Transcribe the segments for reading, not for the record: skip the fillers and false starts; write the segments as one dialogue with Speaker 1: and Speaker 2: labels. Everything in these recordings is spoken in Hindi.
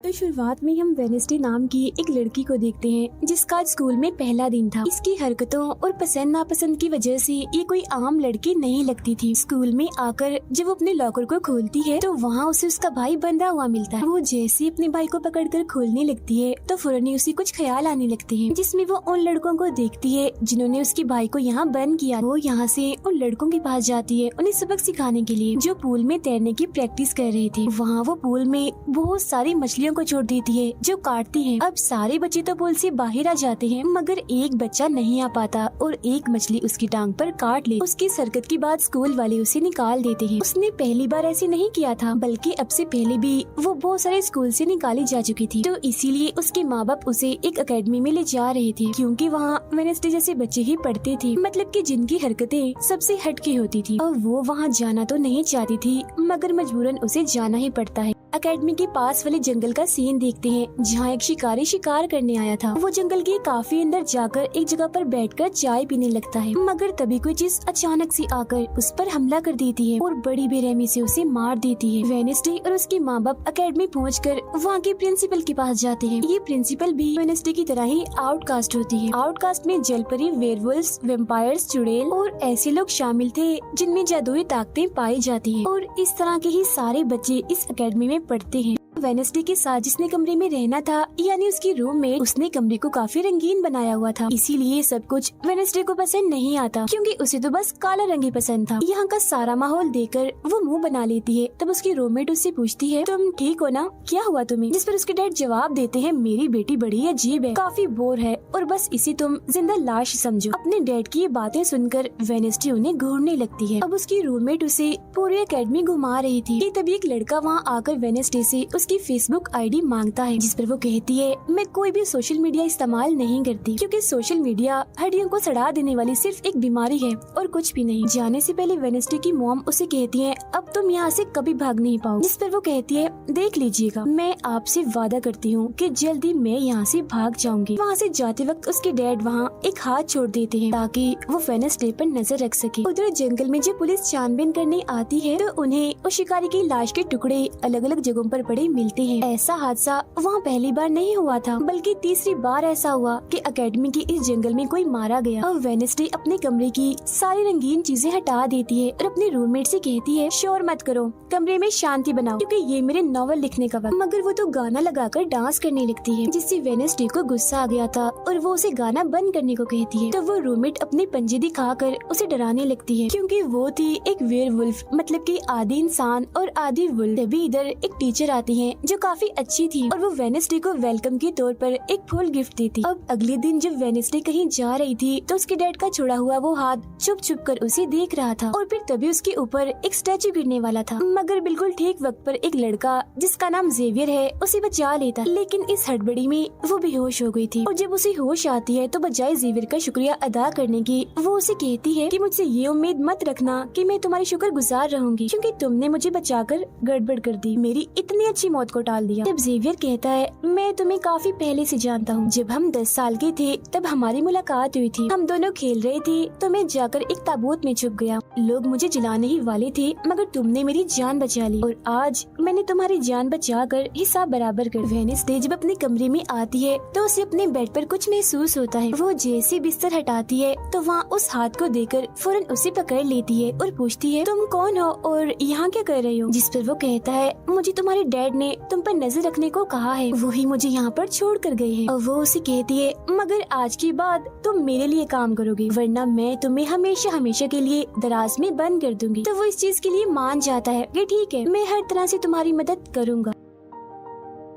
Speaker 1: तो शुरुआत में हम वेनेसडे नाम की एक लड़की को देखते हैं जिसका आज स्कूल में पहला दिन था। इसकी हरकतों और पसंद नापसंद की वजह से ये कोई आम लड़की नहीं लगती थी। स्कूल में आकर जब वो अपने लॉकर को खोलती है तो वहाँ उसे उसका भाई बंधा हुआ मिलता है। वो जैसे ही अपने भाई को पकड़कर खोलने लगती है तो फौरन ही उसे कुछ ख्याल आने लगते हैं, जिसमें वो उन लड़कों को देखती है जिन्होंने उसके भाई को यहाँ बंद किया। वो यहाँ से उन लड़कों के पास जाती है उन्हें सबक सिखाने के लिए, जो पूल में तैरने की प्रैक्टिस कर रहे थे। वहाँ वो पूल में बहुत सारी मछलियों को छोड़ देती है जो काटती हैं। अब सारे बच्चे तो पूल से बाहर आ जाते हैं मगर एक बच्चा नहीं आ पाता और एक मछली उसकी टांग पर काट ले। उसकी हरकत के बाद स्कूल वाले उसे निकाल देते हैं। उसने पहली बार ऐसे नहीं किया था, बल्कि अब से पहले भी वो बहुत सारे स्कूल से निकाली जा चुकी थी। तो इसीलिए उसके माँ बाप उसे एक एकेडमी में ले जा रहे थे, क्योंकि वहाँ वेनेसडे जैसे बच्चे ही पढ़ते थे, मतलब कि जिनकी हरकतें सबसे हटके होती थी। और वो वहाँ जाना तो नहीं चाहती थी मगर मजबूरन उसे जाना ही पड़ता है। एकेडमी के पास वाले जंगल का सीन देखते हैं जहाँ एक शिकारी शिकार करने आया था। वो जंगल के काफी अंदर जाकर एक जगह पर बैठकर चाय पीने लगता है, मगर तभी कोई चीज अचानक से आकर उस पर हमला कर देती है और बड़ी बेरहमी से उसे मार देती है। वेनेसडे और उसके माँ बाप एकेडमी पहुंचकर वहाँ के प्रिंसिपल के पास जाते हैं। ये प्रिंसिपल भी वेनेसडे की तरह ही आउटकास्ट होती है। आउटकास्ट में जलपरी, वेयरवुल्व्स, वेम्पायर्स, चुड़ैल और ऐसे लोग शामिल थे जिनमें जादुई ताकतें पाई जाती है। और इस तरह के ही सारे बच्चे इस एकेडमी में पढ़ते हैं। वेनेसडे के साथ जिसने कमरे में रहना था, यानी उसकी रूममेट, उसने कमरे को काफी रंगीन बनाया हुआ था। इसीलिए सब कुछ वेनेसडे को पसंद नहीं आता, क्योंकि उसे तो बस काला रंग ही पसंद था। यहाँ का सारा माहौल देखकर वो मुंह बना लेती है। तब उसकी रूममेट उससे पूछती है, तुम ठीक हो ना, क्या हुआ तुम्हें? जिस पर उसके डैड जवाब देते हैं, मेरी बेटी बड़ी अजीब है, काफी बोर है और बस इसे तुम जिंदा लाश समझो। अपने डैड की ये बातें सुनकर वेनेसडे उन्हें घूरने लगती है। अब उसकी रूममेट उसे पूरी एकेडमी घुमा रही थी कि तभी एक लड़का वहाँ आकर वेनेसडे से उसकी फेसबुक आईडी मांगता है, जिस पर वो कहती है, मैं कोई भी सोशल मीडिया इस्तेमाल नहीं करती, क्योंकि सोशल मीडिया हड्डियों को सड़ा देने वाली सिर्फ एक बीमारी है और कुछ भी नहीं। जाने से पहले वेनेसडे की मॉम उसे कहती है, अब तुम यहाँ से कभी भाग नहीं पाओ। जिस पर वो कहती है, देख लीजिएगा, मैं आपसे वादा करती हूँ कि जल्दी मैं यहाँ से भाग जाऊंगी। वहाँ से जाते वक्त उसके डैड वहाँ एक हाथ छोड़ देते हैं ताकि वो वेनेसडे पर नजर रख सके। उधर जंगल में जब पुलिस छानबीन करने आती है तो उन्हें उस शिकारी की लाश के टुकड़े अलग अलग जगहों पर पड़े मिलते हैं। ऐसा हादसा वहाँ पहली बार नहीं हुआ था, बल्कि तीसरी बार ऐसा हुआ कि एकेडमी के इस जंगल में कोई मारा गया। और वेनेसडे अपने कमरे की सारी रंगीन चीजें हटा देती है और अपने रूममेट से कहती है, शोर मत करो, कमरे में शांति बनाओ, क्योंकि ये मेरे नॉवल लिखने का वक्त। मगर वो तो गाना लगाकर डांस करने लगती है, जिससे वेनेसडे को गुस्सा आ गया था और वो उसे गाना बंद करने को कहती है। तो वो रूममेट अपने पंजे दिखाकर उसे डराने लगती है, क्योंकि वो थी एक वेयरवुल्फ, मतलब कि आधी इंसान और आधी वुल्फ। तभी इधर एक टीचर आती है जो काफी अच्छी थी और वो वेनेसडे को वेलकम के तौर पर एक फूल गिफ्ट देती। अब अगले दिन जब वेनेसडे कहीं जा रही थी तो उसके डैड का छोड़ा हुआ वो हाथ छुप छुप कर उसे देख रहा था और फिर तभी उसके ऊपर एक स्टैचू गिरने वाला था, मगर बिल्कुल ठीक वक्त पर एक लड़का जिसका नाम जेवियर है उसे बचा लेता। लेकिन इस हड़बड़ी में वो बेहोश हो गई थी और जब उसे होश आती है तो बजाय जेवियर का शुक्रिया अदा करने की वो उसे कहती है कि मुझसे ये उम्मीद मत रखना कि मैं तुम्हारी शुक्रगुजार रहूंगी, क्योंकि तुमने मुझे बचाकर गड़बड़ कर दी, मेरी इतनी अच्छी मौत को टाल दिया। जब जेवियर कहता है, मैं तुम्हें काफी पहले से जानता हूँ, जब हम 10 साल के थे तब हमारी मुलाकात हुई थी, हम दोनों खेल रहे थे तो मैं जाकर एक ताबूत में छुप गया, लोग मुझे जलाने ही वाले थे मगर तुमने मेरी जान बचा ली और आज मैंने तुम्हारी जान बचाकर हिसाब बराबर कर। वेनेसडे जब अपने कमरे में आती है तो उसे अपने बेड पर कुछ महसूस होता है। वो जैसे बिस्तर हटाती है तो वहाँ उस हाथ को देखकर फौरन उसे पकड़ लेती है और पूछती है, तुम कौन हो और यहाँ क्या कर रही हो? जिस पर वो कहता है, मुझे तुम्हारे डैड ने तुम पर नजर रखने को कहा है, वही मुझे यहाँ पर छोड़ कर गए हैं। और वो उसे कहती है, मगर आज के बाद तुम मेरे लिए काम करोगे, वरना मैं तुम्हें हमेशा हमेशा के लिए दराज में बंद कर दूंगी। तो वो इस चीज के लिए मान जाता है कि ठीक है, मैं हर तरह से तुम्हारी मदद करूँगा।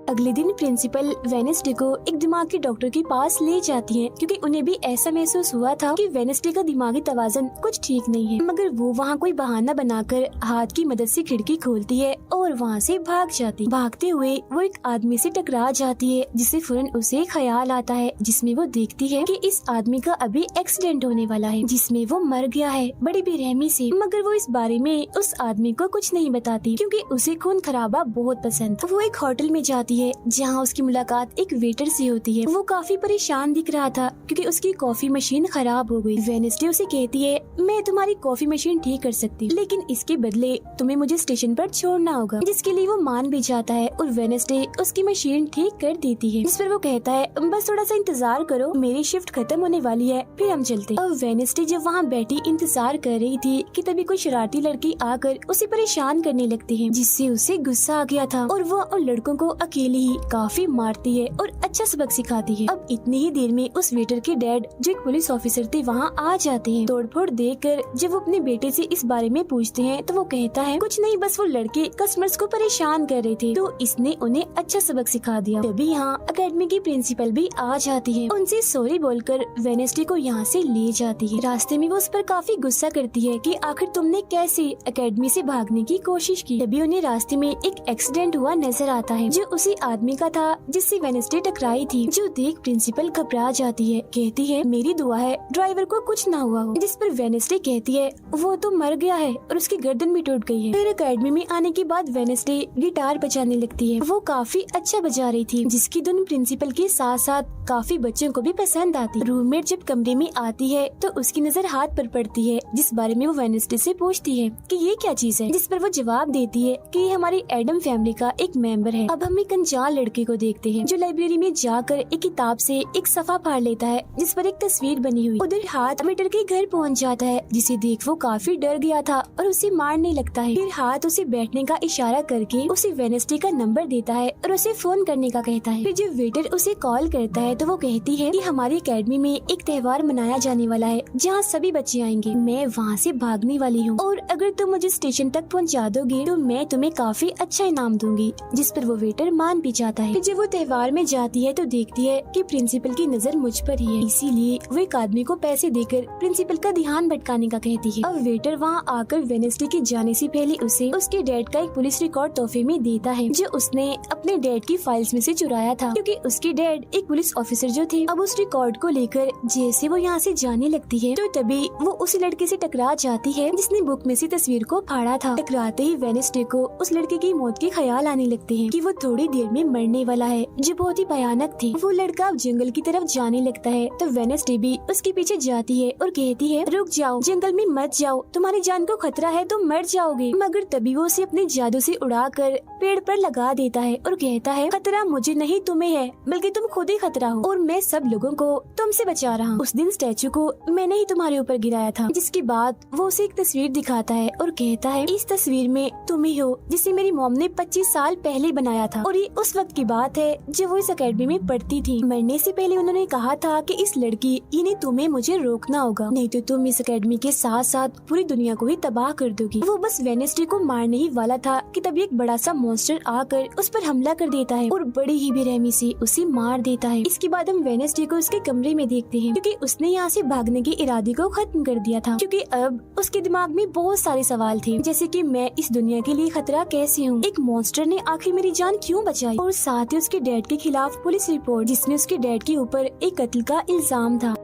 Speaker 1: अगले दिन प्रिंसिपल वेनेसडे को एक दिमागी डॉक्टर के पास ले जाती है, क्योंकि उन्हें भी ऐसा महसूस हुआ था कि वेनेसडे का दिमागी तवाज़ुन कुछ ठीक नहीं है। मगर वो वहाँ कोई बहाना बनाकर हाथ की मदद से खिड़की खोलती है और वहाँ से भाग जाती। भागते हुए वो एक आदमी से टकरा जाती है, जिससे फौरन उसे ख्याल आता है, जिसमें वो देखती है कि इस आदमी का अभी एक्सीडेंट होने वाला है, जिसमें वो मर गया है बड़ी बेरहमी से। मगर वो इस बारे में उस आदमी को कुछ नहीं बताती, क्योंकि उसे खून खराबा बहुत पसंद। वो एक होटल में जाती है है जहाँ उसकी मुलाकात एक वेटर से होती है। वो काफी परेशान दिख रहा था क्योंकि उसकी कॉफी मशीन खराब हो गई। वेडनेसडे उसे कहती है, मैं तुम्हारी कॉफी मशीन ठीक कर सकती हूँ, लेकिन इसके बदले तुम्हें मुझे स्टेशन पर छोड़ना होगा, जिसके लिए वो मान भी जाता है और वेडनेसडे उसकी मशीन ठीक कर देती है। जिस पर वो कहता है, बस थोड़ा सा इंतजार करो, मेरी शिफ्ट खत्म होने वाली है, फिर हम चलते। अब वेडनेसडे जब वहाँ बैठी इंतजार कर रही थी कि तभी कोई शरारती लड़की आकर उसे परेशान करने लगती है, जिससे उसे गुस्सा आ गया था और वो उन लड़कों को अकेले ही काफी मारती है और अच्छा सबक सिखाती है। अब इतनी ही देर में उस वेटर के डैड जो एक पुलिस ऑफिसर थे वहाँ आ जाते हैं। तोड़फोड़ देखकर जब वो अपने बेटे से इस बारे में पूछते हैं तो वो कहता है, कुछ नहीं, बस वो लड़के कस्टमर्स को परेशान कर रहे थे तो इसने उन्हें अच्छा सबक सिखा दिया। तभी यहाँ अकेडमी की प्रिंसिपल भी आ जाती है, उनसे सॉरी बोलकर वेडनेसडे को यहाँ से ले जाती है। रास्ते में वो उस पर काफी गुस्सा करती है कि आखिर तुमने कैसे अकेडमी से भागने की कोशिश की। तभी उन्हें रास्ते में एक एक्सीडेंट हुआ नजर आता है जो उसी आदमी का था जिससे वेडनेसडे टकराई थी, जो देख प्रिंसिपल घबरा जाती है, कहती है, मेरी दुआ है ड्राइवर को कुछ ना हुआ हो। जिस पर वेडनेसडे कहती है, वो तो मर गया है और उसकी गर्दन भी टूट गई है। फिर अकेडमी में आने के बाद वेडनेसडे गिटार बजाने लगती है। वो काफी अच्छा बजा रही थी, जिसकी धुन प्रिंसिपल के साथ साथ काफी बच्चों को भी पसंद आती। रूममेट जब कमरे में आती है तो उसकी नजर हाथ पर पड़ती है, जिस बारे में वो वेडनेसडे से पूछती है कि ये क्या चीज है, जिस पर वो जवाब देती है कि ये हमारी एडम फैमिली का एक मेंबर है। अब हम एक अनजान लड़के को देखते हैं जो लाइब्रेरी में जाकर एक किताब से एक सफा फाड़ लेता है जिस पर एक तस्वीर बनी हुई। उधर हाथ वेटर के घर पहुंच जाता है, जिसे देख वो काफी डर गया था और उसे मारने लगता है। फिर हाथ उसे बैठने का इशारा करके उसे वेडनेसडे का नंबर देता है और उसे फोन करने का कहता है। फिर जब वेटर उसे कॉल करता है तो वो कहती है कि हमारी अकेडमी में एक त्योहार मनाया जाने वाला है जहाँ सभी बच्चे आएंगे, मैं वहाँ से भागने वाली हूँ और अगर तुम मुझे स्टेशन तक पहुँचा दोगे तो मैं तुम्हें काफी अच्छा इनाम दूंगी। जिस पर वो वेटर मान भी जाता है। जब वो त्योहार में जाती है तो देखती है कि प्रिंसिपल की नजर मुझ पर ही है, इसीलिए वो एक आदमी को पैसे देकर प्रिंसिपल का ध्यान भटकाने का कहती है। अब वेटर वहाँ आकर वेडनेसडे के जाने से पहले उसे उसके डैड का एक पुलिस रिकॉर्ड तोहफे में देता है जो उसने अपने डैड की फाइल्स में से चुराया था, क्योंकि उसके डैड एक पुलिस ऑफिसर जो थे। अब उस रिकॉर्ड को लेकर जैसे वो यहाँ से जाने लगती है तो तभी वो उस लड़के से टकरा जाती है जिसने बुक में से तस्वीर को फाड़ा था। टकराते ही वेडनेसडे को उस लड़के की मौत के ख्याल आने लगते हैं कि वो थोड़ी देर में मरने वाला है, जो बहुत ही भयानक थी। वो लड़का अब जंगल की तरफ जाने लगता है तो वेडनेसडे भी उसके पीछे जाती है और कहती है, रुक जाओ, जंगल में मत जाओ, तुम्हारी जान को खतरा है, तुम मर जाओगे। मगर तभी वो उसे अपने जादू से उड़ाकर पेड़ पर लगा देता है और कहता है, खतरा मुझे नहीं तुम्हें है, बल्कि तुम खुद ही खतरा हो और मैं सब लोगों को तुमसे बचा रहा हूँ। उस दिन स्टैचू को मैंने ही तुम्हारे ऊपर गिराया था। जिसके बाद वो उसे एक तस्वीर दिखाता है और कहता है, इस तस्वीर में तुम ही हो जिसे मेरी मॉम ने 25 साल पहले बनाया था और ये उस वक्त की बात है जब वो इस अकेडमी में पढ़ती थी। मरने से पहले उन्होंने कहा था कि इस लड़की यानी तुम्हें मुझे रोकना होगा, नहीं तो तुम इस अकेडमी के साथ साथ पूरी दुनिया को ही तबाह कर दोगी। वो बस वेडनेसडे को मारने ही वाला था कि तभी एक बड़ा सा मॉन्स्टर आकर उस पर हमला कर देता है और बड़ी ही बेरहमी से उसे मार देता है। इसके बाद हम वेडनेसडे को उसके कमरे में देखते हैं, क्योंकि उसने यहाँ से भागने के इरादे को खत्म कर दिया था, क्योंकि अब उसके दिमाग में बहुत सारे सवाल थे, जैसे कि मैं इस दुनिया के लिए खतरा कैसे हूँ, एक मॉन्स्टर ने आखिर मेरी जान क्यों बचाई, और साथ ही उसके डैड के खिलाफ पुलिस रिपोर्ट जिसमें उसके डैड के ऊपर एक कत्ल का इल्जाम था।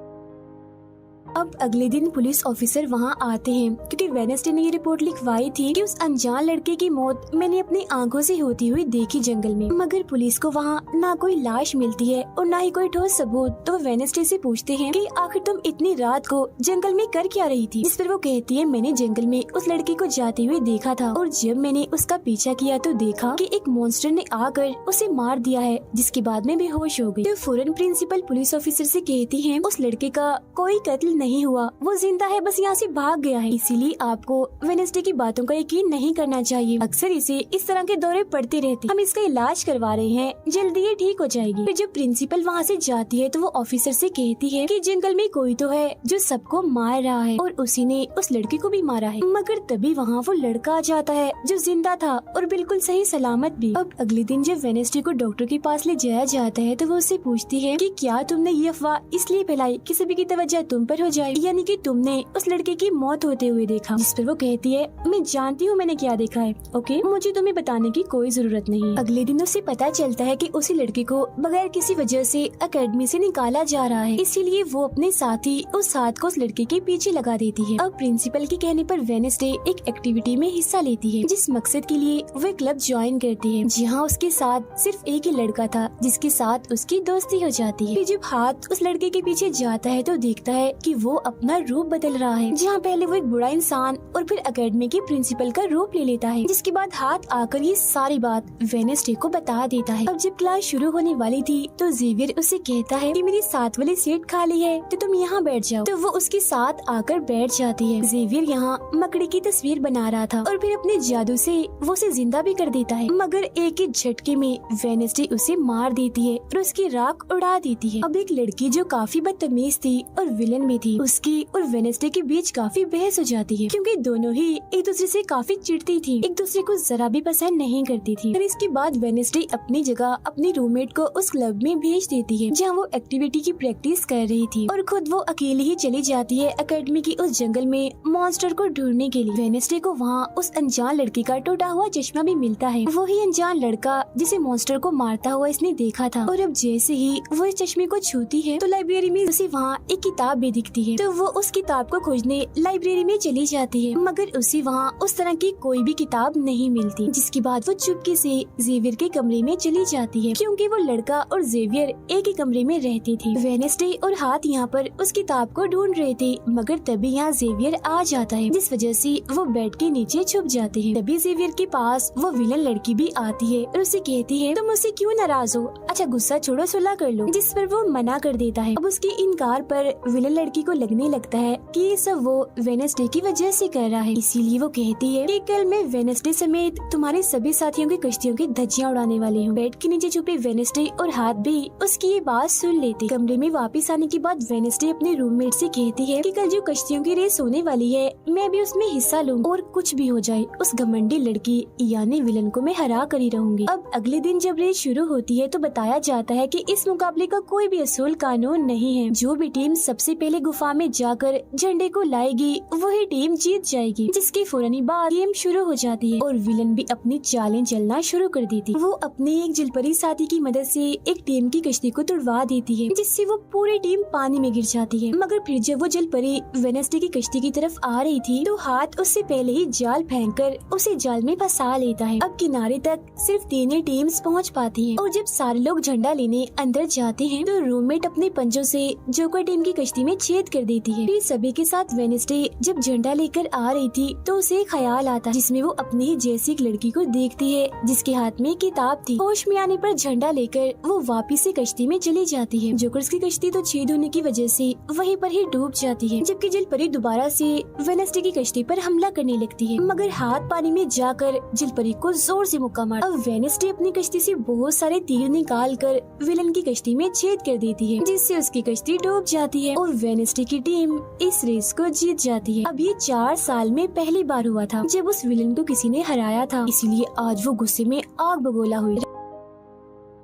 Speaker 1: अब अगले दिन पुलिस ऑफिसर वहाँ आते हैं, क्योंकि वेडनेसडे ने ये रिपोर्ट लिखवाई थी कि उस अनजान लड़के की मौत मैंने अपनी आंखों से होती हुई देखी जंगल में। मगर पुलिस को वहाँ ना कोई लाश मिलती है और ना ही कोई ठोस सबूत। तो वेडनेसडे से पूछते हैं कि आखिर तुम इतनी रात को जंगल में कर क्या रही थी, जिस पर वो कहती है, मैंने जंगल में उस लड़के को जाते हुए देखा था और जब मैंने उसका पीछा किया तो देखा कि एक मॉन्स्टर ने आकर उसे मार दिया है, जिसके बाद में बेहोश हो गई। तो फौरन प्रिंसिपल पुलिस ऑफिसर से कहती है, उस लड़के का कोई कत्ल नहीं हुआ, वो जिंदा है, बस यहाँ से भाग गया है, इसीलिए आपको वेडनेसडे की बातों का यकीन नहीं करना चाहिए। अक्सर इसे इस तरह के दौरे पड़ते रहते, हम इसका इलाज करवा रहे हैं, जल्दी ये ठीक हो जाएगी। फिर जब प्रिंसिपल वहाँ से जाती है तो वो ऑफिसर से कहती है कि जंगल में कोई तो है जो सबको मार रहा है और उसी ने उस लड़के को भी मारा है। मगर तभी वहाँ वो लड़का आ जाता है जो जिंदा था और बिल्कुल सही सलामत भी। अब अगले दिन जब वेडनेसडे को डॉक्टर के पास ले जाया जाता है तो वो उससे पूछती है कि क्या तुमने ये अफवाह इसलिए फैलाई कि सभी की तवज्जो तुम पर हो जाए। लाइफ, यानी कि तुमने उस लड़के की मौत होते हुए देखा। जिस पर वो कहती है, मैं जानती हूँ मैंने क्या देखा है, ओके, मुझे तुम्हें बताने की कोई जरूरत नहीं है। अगले दिन उसे पता चलता है कि उसी लड़के को बगैर किसी वजह से एकेडमी से निकाला जा रहा है, इसीलिए वो अपने साथी उस हाथ को उस लड़के के पीछे लगा देती है। अब प्रिंसिपल के कहने पर वेडनेसडे एक एक्टिविटी में हिस्सा लेती है, जिस मकसद के लिए वो क्लब ज्वाइन करती है, जहाँ उसके साथ सिर्फ एक ही लड़का था जिसके साथ उसकी दोस्ती हो जाती है। फिर जब हाथ उस लड़के के पीछे जाता है तो देखता है कि वो अपना रूप बदल रहा है, जहाँ पहले वो एक बुरा इंसान और फिर एकेडमी के प्रिंसिपल का रूप ले लेता है। जिसके बाद हाथ आकर ये सारी बात वेडनेसडे को बता देता है। अब जब क्लास शुरू होने वाली थी तो जेवियर उसे कहता है कि मेरी साथ वाली सीट खाली है तो तुम यहाँ बैठ जाओ, तो वो उसके साथ आकर बैठ जाती है। जेवियर यहाँ मकड़ी की तस्वीर बना रहा था और फिर अपने जादू से वो उसे जिंदा भी कर देता है, मगर एक ही झटके में वेडनेसडे उसे मार देती है और उसकी राख उड़ा देती है। अब एक लड़की जो काफी बदतमीज थी और विलन में थी, उसकी और वेडनेसडे के बीच काफी बहस हो जाती है, क्योंकि दोनों ही एक दूसरे से काफी चिढ़ती थी, एक दूसरे को जरा भी पसंद नहीं करती थी। फिर इसके बाद वेडनेसडे अपनी जगह अपनी रूममेट को उस क्लब में भेज देती है, जहाँ वो एक्टिविटी की प्रैक्टिस कर रही थी, और खुद वो अकेली ही चली जाती है एकेडमी की उस जंगल में मॉन्स्टर को ढूंढने के लिए। वेडनेसडे को वहाँ उस अनजान लड़की का टूटा हुआ चश्मा भी मिलता है, वही अनजान लड़का जिसे मॉन्स्टर को मारता हुआ इसने देखा था। और अब जैसे ही वो इस चश्मे को छूती है तो लाइब्रेरी में उसे वहाँ एक किताब भी दिखती है, तो वो उस किताब को खोजने लाइब्रेरी में चली जाती है, मगर उसे वहाँ उस तरह की कोई भी किताब नहीं मिलती। जिसके बाद वो चुपके से जेवियर के कमरे में चली जाती है, क्योंकि वो लड़का और जेवियर एक ही कमरे में रहती थी। वेडनेसडे और हाथ यहाँ पर उस किताब को ढूंढ रहे थे, मगर तभी यहाँ जेवियर आ जाता है, जिस वजह से वो बेड के नीचे छुप जाते हैं। तभी जेवियर के पास वो विलन लड़की भी आती है और उसे कहती है, तुम मुझसे क्यों नाराज हो, अच्छा गुस्सा छोड़ो, सुलह कर लो। जिस पर वो मना कर देता है। अब उसके इनकार पर विलन लड़की को लगने लगता है कि ये सब वो वेडनेसडे की वजह से कर रहा है, इसीलिए वो कहती है कि कल मैं वेडनेसडे समेत तुम्हारे सभी साथियों की कश्तियों की धज्जियां उड़ाने वाली हूँ। बेड के नीचे छुपे वेडनेसडे और हाथ भी उसकी ये बात सुन लेते। कमरे में वापस आने के बाद वेडनेसडे अपने रूममेट से कहती है कि कल जो कश्तियों की रेस होने वाली है मैं भी उसमें हिस्सा लूँ, और कुछ भी हो जाए उस घमंडी लड़की यानी विलन को मैं हरा कर ही रहूंगी। अब अगले दिन जब रेस शुरू होती है तो बताया जाता है कि इस मुकाबले का कोई भी असूल कानून नहीं है, जो भी टीम सबसे पहले गुफा में जाकर झंडे को लाएगी वही टीम जीत जाएगी। जिसके फौरन बाद गेम शुरू हो जाती है और विलन भी अपनी चालें चलना शुरू कर देती। वो अपने एक जलपरी साथी की मदद से एक टीम की कश्ती को तुड़वा देती है, जिससे वो पूरी टीम पानी में गिर जाती है। मगर फिर जब वो जलपरी वेडनेसडे की कश्ती की तरफ आ रही थी तो हाथ उससे पहले ही जाल फेंककर उसे जाल में फंसा लेता है। अब किनारे तक सिर्फ 3 ही टीम्स पहुँच पाती है, और जब सारे लोग झंडा लेने अंदर जाते हैं तो रूममेट अपने पंजों से जोकर टीम की कश्ती में छेद कर देती है। फिर सभी के साथ वेडनेसडे जब झंडा लेकर आ रही थी तो उसे ख्याल आता, जिसमें वो अपने ही जैसी एक लड़की को देखती है जिसके हाथ में किताब थी। होश में आने पर झंडा लेकर वो वापिस से कश्ती में चली जाती है। जोकर्स की कश्ती तो छेद होने की वजह से वहीं पर ही डूब जाती है, जबकि जलपरी दोबारा से वेडनेसडे की कश्ती पर हमला करने लगती है, मगर हाथ पानी में जाकर जलपरी को जोर से मुक्का मार। अब वेडनेसडे अपनी कश्ती से बहुत सारे तीर निकाल कर विलन की कश्ती में छेद कर देती है, जिससे उसकी कश्ती डूब जाती है और वेडनेसडे की टीम इस रेस को जीत जाती है। अब ये 4 साल में पहली बार हुआ था जब उस विलन को किसी ने हराया था, इसीलिए आज वो गुस्से में आग बगोला हुई।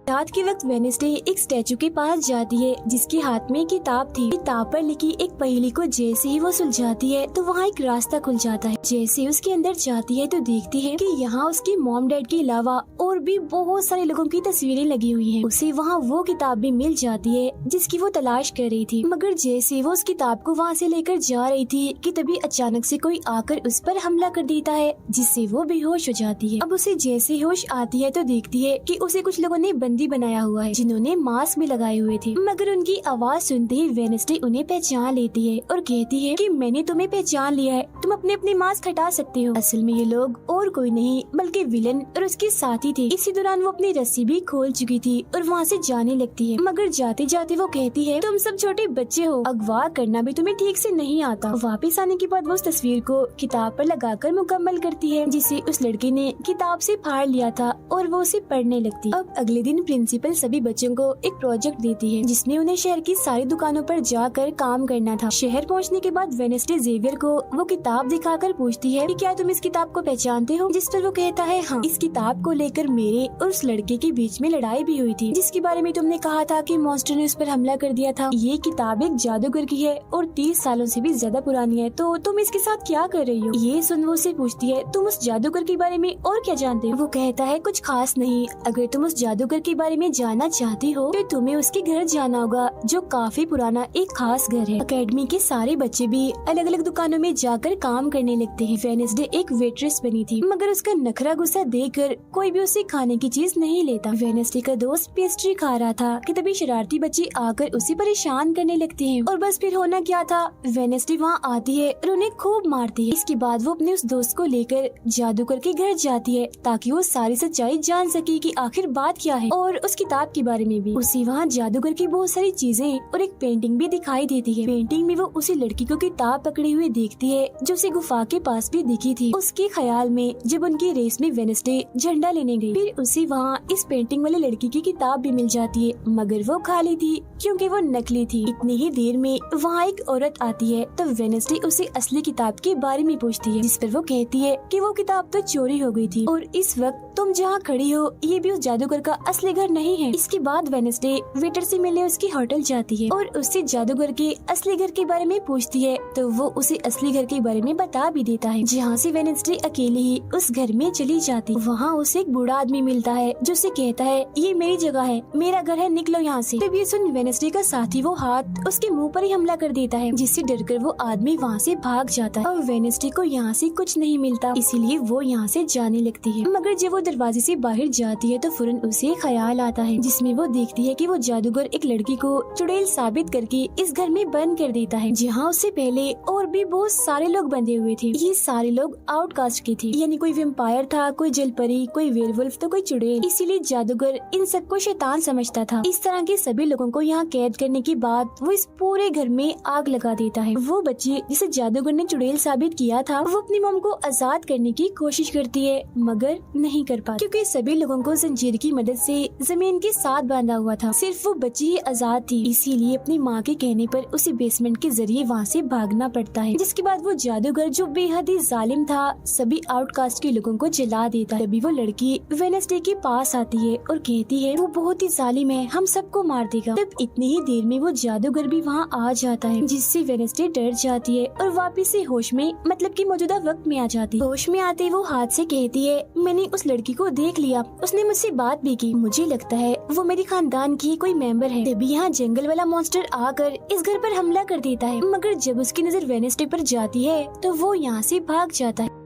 Speaker 1: रात के वक्त वेडनेसडे एक स्टैचू के पास जाती है जिसके हाथ में किताब थी। किताब पर लिखी एक पहेली को जैसे ही वो सुलझाती है तो वहाँ एक रास्ता खुल जाता है। जैसे ही उसके अंदर जाती है तो देखती है कि यहाँ उसके मॉम डैड के अलावा और भी बहुत सारे लोगों की तस्वीरें लगी हुई हैं। उसे वहाँ वो किताब भी मिल जाती है जिसकी वो तलाश कर रही थी, मगर जैसे वो उस किताब को वहाँ से लेकर जा रही थी कि तभी अचानक से कोई आकर उस पर हमला कर देता है, जिससे वो बेहोश हो जाती है। अब उसे जैसे होश आती है तो देखती है कि उसे कुछ लोगों ने बंदी बनाया हुआ है, जिन्होंने मास्क भी लगाए हुए थे, मगर उनकी आवाज सुनते ही वेडनेसडे उन्हें पहचान लेती है और कहती है कि मैंने तुम्हें पहचान लिया है, तुम अपने अपने मास्क हटा सकते हो। असल में ये लोग और कोई नहीं बल्कि विलन और उसके साथी थे। इसी दौरान वो अपनी रस्सी भी खोल चुकी थी और वहाँ से जाने लगती है, मगर जाते जाते वो कहती है तुम सब छोटे बच्चे हो, अगवा करना भी तुम्हें ठीक से नहीं आता। वापस आने के बाद वो उस तस्वीर को किताब पर लगाकर मुकम्मल करती है जिसे उस लड़के ने किताब से फाड़ लिया था और वो उसे पढ़ने लगती। अब अगले दिन प्रिंसिपल सभी बच्चों को एक प्रोजेक्ट देती है जिसमें उन्हें शहर की सारी दुकानों पर जाकर काम करना था। शहर पहुंचने के बाद वेडनेसडे जेवियर को वो किताब दिखाकर पूछती है कि क्या तुम इस किताब को पहचानते हो, जिस पर वो कहता है हाँ, इस किताब को लेकर मेरे और उस लड़के के बीच में लड़ाई भी हुई थी जिसके बारे में तुमने कहा था कि मॉन्स्टर ने उस पर हमला कर दिया था। ये किताब एक जादूगर की है और 30 सालों से भी ज्यादा पुरानी है, तो तुम इसके साथ क्या कर रही हो। ये सुन वो उससे पूछती है तुम उस जादूगर के बारे में और क्या जानते हो। वो कहता है कुछ खास नहीं, अगर तुम उस जादूगर के बारे में जानना चाहती हो तो तुम्हें उसके घर जाना होगा जो काफी पुराना एक खास घर है। अकेडमी के सारे बच्चे भी अलग अलग दुकानों में जाकर काम करने लगते हैं। वेडनेसडे एक वेट्रेस बनी थी मगर उसका नखरा गुस्सा देखकर कोई भी उसे खाने की चीज नहीं लेता। वेडनेसडे का दोस्त पेस्ट्री खा रहा था कि तभी शरारती बच्चे आकर उसे परेशान करने लगते हैं और बस फिर होना क्या था, वेडनेसडे वहाँ आती है और उन्हें खूब मारती है। इसके बाद वो अपने उस दोस्त को लेकर जादूगर के घर जाती है ताकि वो सारी सच्चाई जान सके कि आखिर बात क्या है और उस किताब के बारे में भी। उसी वहाँ जादूगर की बहुत सारी चीजें और एक पेंटिंग भी दिखाई देती है। पेंटिंग में वो उसी लड़की को किताब पकड़े हुए देखती है जो उसे गुफा के पास भी दिखी थी। उसके ख्याल में जब उनकी रेस में वेडनेसडे झंडा लेने गई, फिर उसी वहाँ इस पेंटिंग वाली लड़की की किताब भी मिल जाती है मगर वो खाली थी क्योंकि वो नकली थी। इतनी ही देर में वहाँ एक औरत आती है तो वेडनेसडे उसे असली किताब के बारे में पूछती है जिस पर वो कहती है कि वो किताब तो चोरी हो गई थी और इस वक्त तुम जहाँ खड़ी हो ये भी उस जादूगर का असली घर नहीं है। इसके बाद वेडनेसडे वेटर से मिलने उसकी होटल जाती है और उससे जादूगर के असली घर के बारे में पूछती है तो वो उसे असली घर के बारे में बता भी देता है, जहाँ से वेडनेसडे अकेले ही उस घर में चली जाती। वहाँ उसे एक बूढ़ा आदमी मिलता है जो उसे कहता है ये मेरी जगह है, मेरा घर है, निकलो यहाँ से। तब ये सुन वेडनेसडे का साथी वो हाथ उसके मुंह पर ही हमला कर देता है जिससे डरकर वो आदमी वहाँ से भाग जाता है और वेडनेसडे को यहाँ से कुछ नहीं मिलता, इसीलिए वो यहाँ से जाने लगती है। मगर जब वो दरवाजे से बाहर जाती है तो फौरन उसे ख्याल आता है जिसमें वो देखती है कि वो जादूगर एक लड़की को चुड़ैल साबित करके इस घर में बंद कर देता है जहाँ उससे पहले और भी बहुत सारे लोग बंधे हुए थे। ये सारे लोग आउटकास्ट के थे, यानी कोई वेम्पायर था, कोई जलपरी, कोई वेयरवुल्फ तो कोई चुड़ैल। इसीलिए जादूगर इन सबको शैतान समझता था। इस तरह के सभी लोगों को यहाँ कैद करने के बाद वो इस पूरे घर में आग लगा देता है। वो बच्ची जिसे जादूगर ने चुड़ैल साबित किया था वो अपनी मॉम को आजाद करने की कोशिश करती है मगर नहीं कर पाती क्योंकि सभी लोगों को जंजीर की मदद से जमीन के साथ बांधा हुआ था। सिर्फ वो बच्ची ही आजाद थी, इसीलिए अपनी माँ के कहने पर उसे बेसमेंट के जरिए वहाँ से भागना पड़ता है। जिसके बाद वो जादूगर जो बेहद ही जालिम था सभी आउटकास्ट के लोगों को जला देता है। तभी वो लड़की वेडनेसडे के पास आती है और कहती है वो बहुत ही जालिम है, हम सबको मार देगा। तब इतनी ही देर में वो जादूगर भी वहाँ आ जाता है जिससे वेडनेसडे डर जाती है और वापिस से होश में मतलब कि मौजूदा वक्त में आ जाती है। होश में आते वो हाथ से कहती है मैंने उस लड़की को देख लिया, उसने मुझसे बात भी की, मुझे लगता है वो मेरे खानदान की कोई मेंबर है। तभी यहाँ जंगल वाला मॉन्स्टर आकर इस घर पर हमला कर देता है मगर जब उसकी नजर वेडनेसडे पर जाती है तो वो यहाँ से भाग जाता है।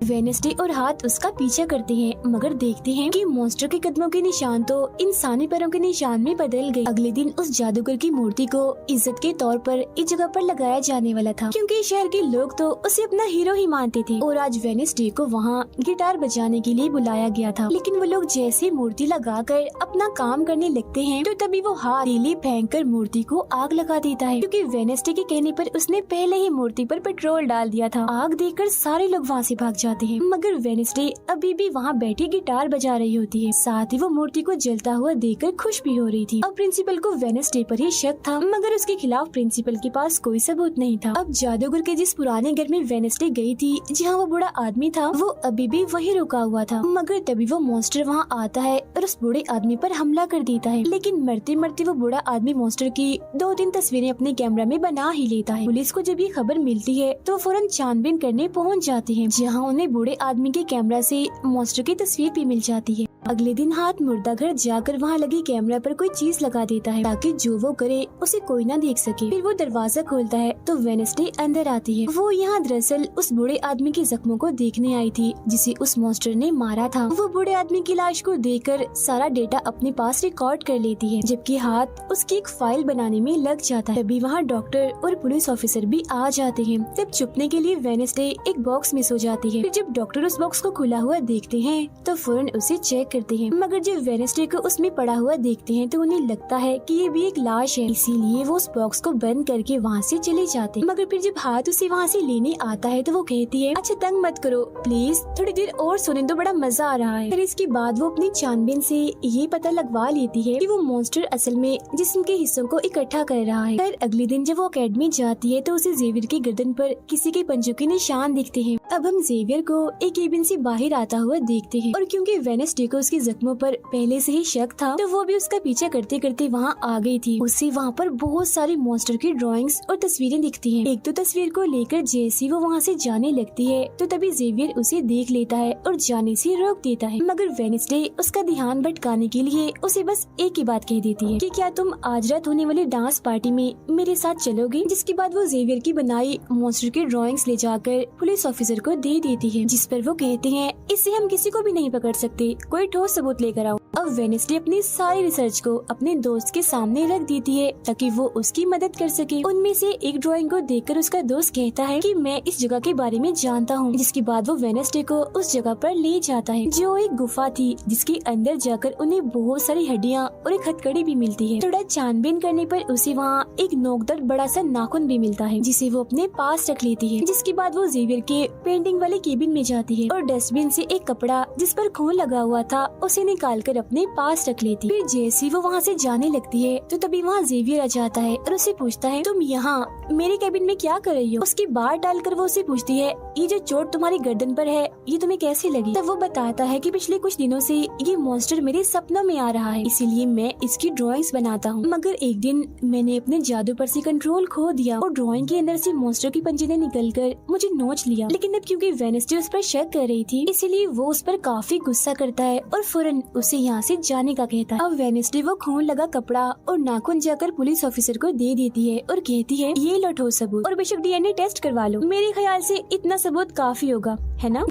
Speaker 1: वेडनेसडे और हाथ उसका पीछा करते हैं मगर देखते हैं कि मॉन्स्टर के कदमों के निशान तो इंसानी पैरों के निशान में बदल गए। अगले दिन उस जादूगर की मूर्ति को इज्जत के तौर पर इस जगह पर लगाया जाने वाला था क्योंकि शहर के लोग तो उसे अपना हीरो ही मानते थे और आज वेडनेसडे को वहाँ गिटार बजाने के लिए बुलाया गया था। लेकिन वो लोग जैसे मूर्ति लगाकर अपना काम करने लगते हैं तो तभी वो हाथ तीली फेंक कर मूर्ति को आग लगा देता है क्योंकि वेडनेसडे के कहने पर उसने पहले ही मूर्ति पर पेट्रोल डाल दिया था। आग देखकर सारे लोग वहाँ से भाग जाते हैं मगर वेडनेसडे अभी भी वहाँ बैठी गिटार बजा रही होती है। साथ ही वो मूर्ति को जलता हुआ देखकर खुश भी हो रही थी। अब प्रिंसिपल को वेडनेसडे पर ही शक था मगर उसके खिलाफ प्रिंसिपल के पास कोई सबूत नहीं था। अब जादूगर के जिस पुराने घर में वेडनेसडे गई थी जहाँ वो बूढ़ा आदमी था वो अभी भी वही रुका हुआ था मगर तभी वो मॉन्स्टर वहाँ आता है और उस बूढ़े आदमी पर हमला कर देता है। लेकिन मरते मरते वो बूढ़ा आदमी मॉन्स्टर की 2-3 तस्वीरें अपने कैमरा में बना ही लेता है। पुलिस को जब ये खबर मिलती है तो फौरन छानबीन करने पहुँच जाते हैं जहाँ उन्हें बूढ़े आदमी के कैमरा से मॉन्स्टर की तस्वीर भी मिल जाती है। अगले दिन हाथ मुर्दा घर जाकर वहाँ लगी कैमरा पर कोई चीज लगा देता है ताकि जो वो करे उसे कोई ना देख सके। फिर वो दरवाजा खोलता है तो वेडनेसडे अंदर आती है। वो यहाँ दरअसल उस बूढ़े आदमी के जख्मों को देखने आई थी जिसे उस मॉन्स्टर ने मारा था। वो बूढ़े आदमी की लाश को देखकर सारा डेटा अपने पास रिकॉर्ड कर लेती है जबकि हाथ उसकी एक फाइल बनाने में लग जाता है। तभी वहाँ डॉक्टर और पुलिस ऑफिसर भी आ जाते हैं। तब छुपने के लिए वेडनेसडे एक बॉक्स मिस हो जाती है। फिर जब डॉक्टर उस बॉक्स को खुला हुआ देखते हैं तो फौरन उसे चेक करते हैं, मगर जब वेडनेसडे को उसमें पड़ा हुआ देखते हैं तो उन्हें लगता है कि ये भी एक लाश है, इसीलिए वो उस बॉक्स को बंद करके वहाँ से चले जाते हैं। मगर फिर जब हाथ उसे वहाँ से लेने आता है तो वो कहती है, अच्छा तंग मत करो प्लीज, थोड़ी देर और सोने दो, बड़ा मजा आ रहा है। फिर इसके बाद वो अपनी छानबीन से ये पता लगवा लेती है कि वो मॉन्स्टर असल में जिस्म के हिस्सों को इकट्ठा कर रहा है। फिर अगले दिन जब वो अकेडमी जाती है तो उसे जेवियर की गर्दन पर किसी के पंजों के निशान दिखते हैं। अब हम जेवियर को एक केबिन से बाहर आता हुआ देखते हैं और क्योंकि वेडनेसडे को उसके जख्मों पर पहले से ही शक था तो वो भी उसका पीछा करते करते वहाँ आ गई थी। उसे वहाँ पर बहुत सारी मॉन्स्टर की ड्राइंग्स और तस्वीरें दिखती हैं। एक तो तस्वीर को लेकर जैसी वो वहाँ से जाने लगती है तो तभी जेवियर उसे देख लेता है और जाने से रोक देता है, मगर वेडनेसडे उसका ध्यान भटकाने के लिए उसे बस एक ही बात कह देती है कि क्या तुम आज रात होने वाली डांस पार्टी में मेरे साथ चलोगे। जिसके बाद वो जेवियर की बनाई मॉन्स्टर की ड्राइंग्स ले जाकर पुलिस ऑफिसर को दे देती है, जिस पर वो कहते हैं इससे हम किसी को भी नहीं पकड़ सकते, कोई ठोस सबूत लेकर आओ। अब वेडनेसडे अपनी सारी रिसर्च को अपने दोस्त के सामने रख देती है ताकि वो उसकी मदद कर सके। उनमें से एक ड्राइंग को देखकर उसका दोस्त कहता है कि मैं इस जगह के बारे में जानता हूँ, जिसके बाद वो वेडनेसडे को उस जगह पर ले जाता है जो एक गुफा थी, जिसके अंदर जाकर उन्हें बहुत सारी हड्डियाँ और एक हथकड़ी भी मिलती है। थोड़ा छानबीन करने पर उसे वहाँ एक नोकदार बड़ा सा नाखून भी मिलता है, जिसे वो अपने पास रख लेती है। जिसके बाद वो जेवियर के पेंटिंग वाले केबिन में जाती है और डस्टबिन से एक कपड़ा जिस पर खून लगा हुआ था उसे निकाल कर अपने पास रख लेती। फिर जैसी वो वहाँ से जाने लगती है तो तभी वहाँ जेवियर आ जाता है और उसे पूछता है, तुम यहाँ मेरे केबिन में क्या कर रही हो। उसकी बात डालकर वो उसे पूछती है, ये जो चोट तुम्हारी गर्दन पर है ये तुम्हें कैसे लगी। तब वो बताता है कि पिछले कुछ दिनों से ये मॉन्स्टर मेरे सपनों में आ रहा है, इसीलिए मैं इसकी ड्राइंग्स बनाता हूँ, मगर एक दिन मैंने अपने जादू पर से कंट्रोल खो दिया और ड्राइंग के अंदर से मॉन्स्टर की पंजे ने निकल कर मुझे नोच लिया। लेकिन अब क्योंकि वेडनेसडे उस पर शक कर रही थी इसीलिए वो उस पर काफी गुस्सा करता है और फौरन उसे यहाँ से जाने का कहता है। अब वेडनेसडे वो खून लगा कपड़ा और नाखून जाकर पुलिस ऑफिसर को दे देती है और कहती है, ये लो ठोस सबूत और बेशक डीएनए टेस्ट करवा लो, मेरे ख्याल से इतना सबूत काफी होगा, है ना।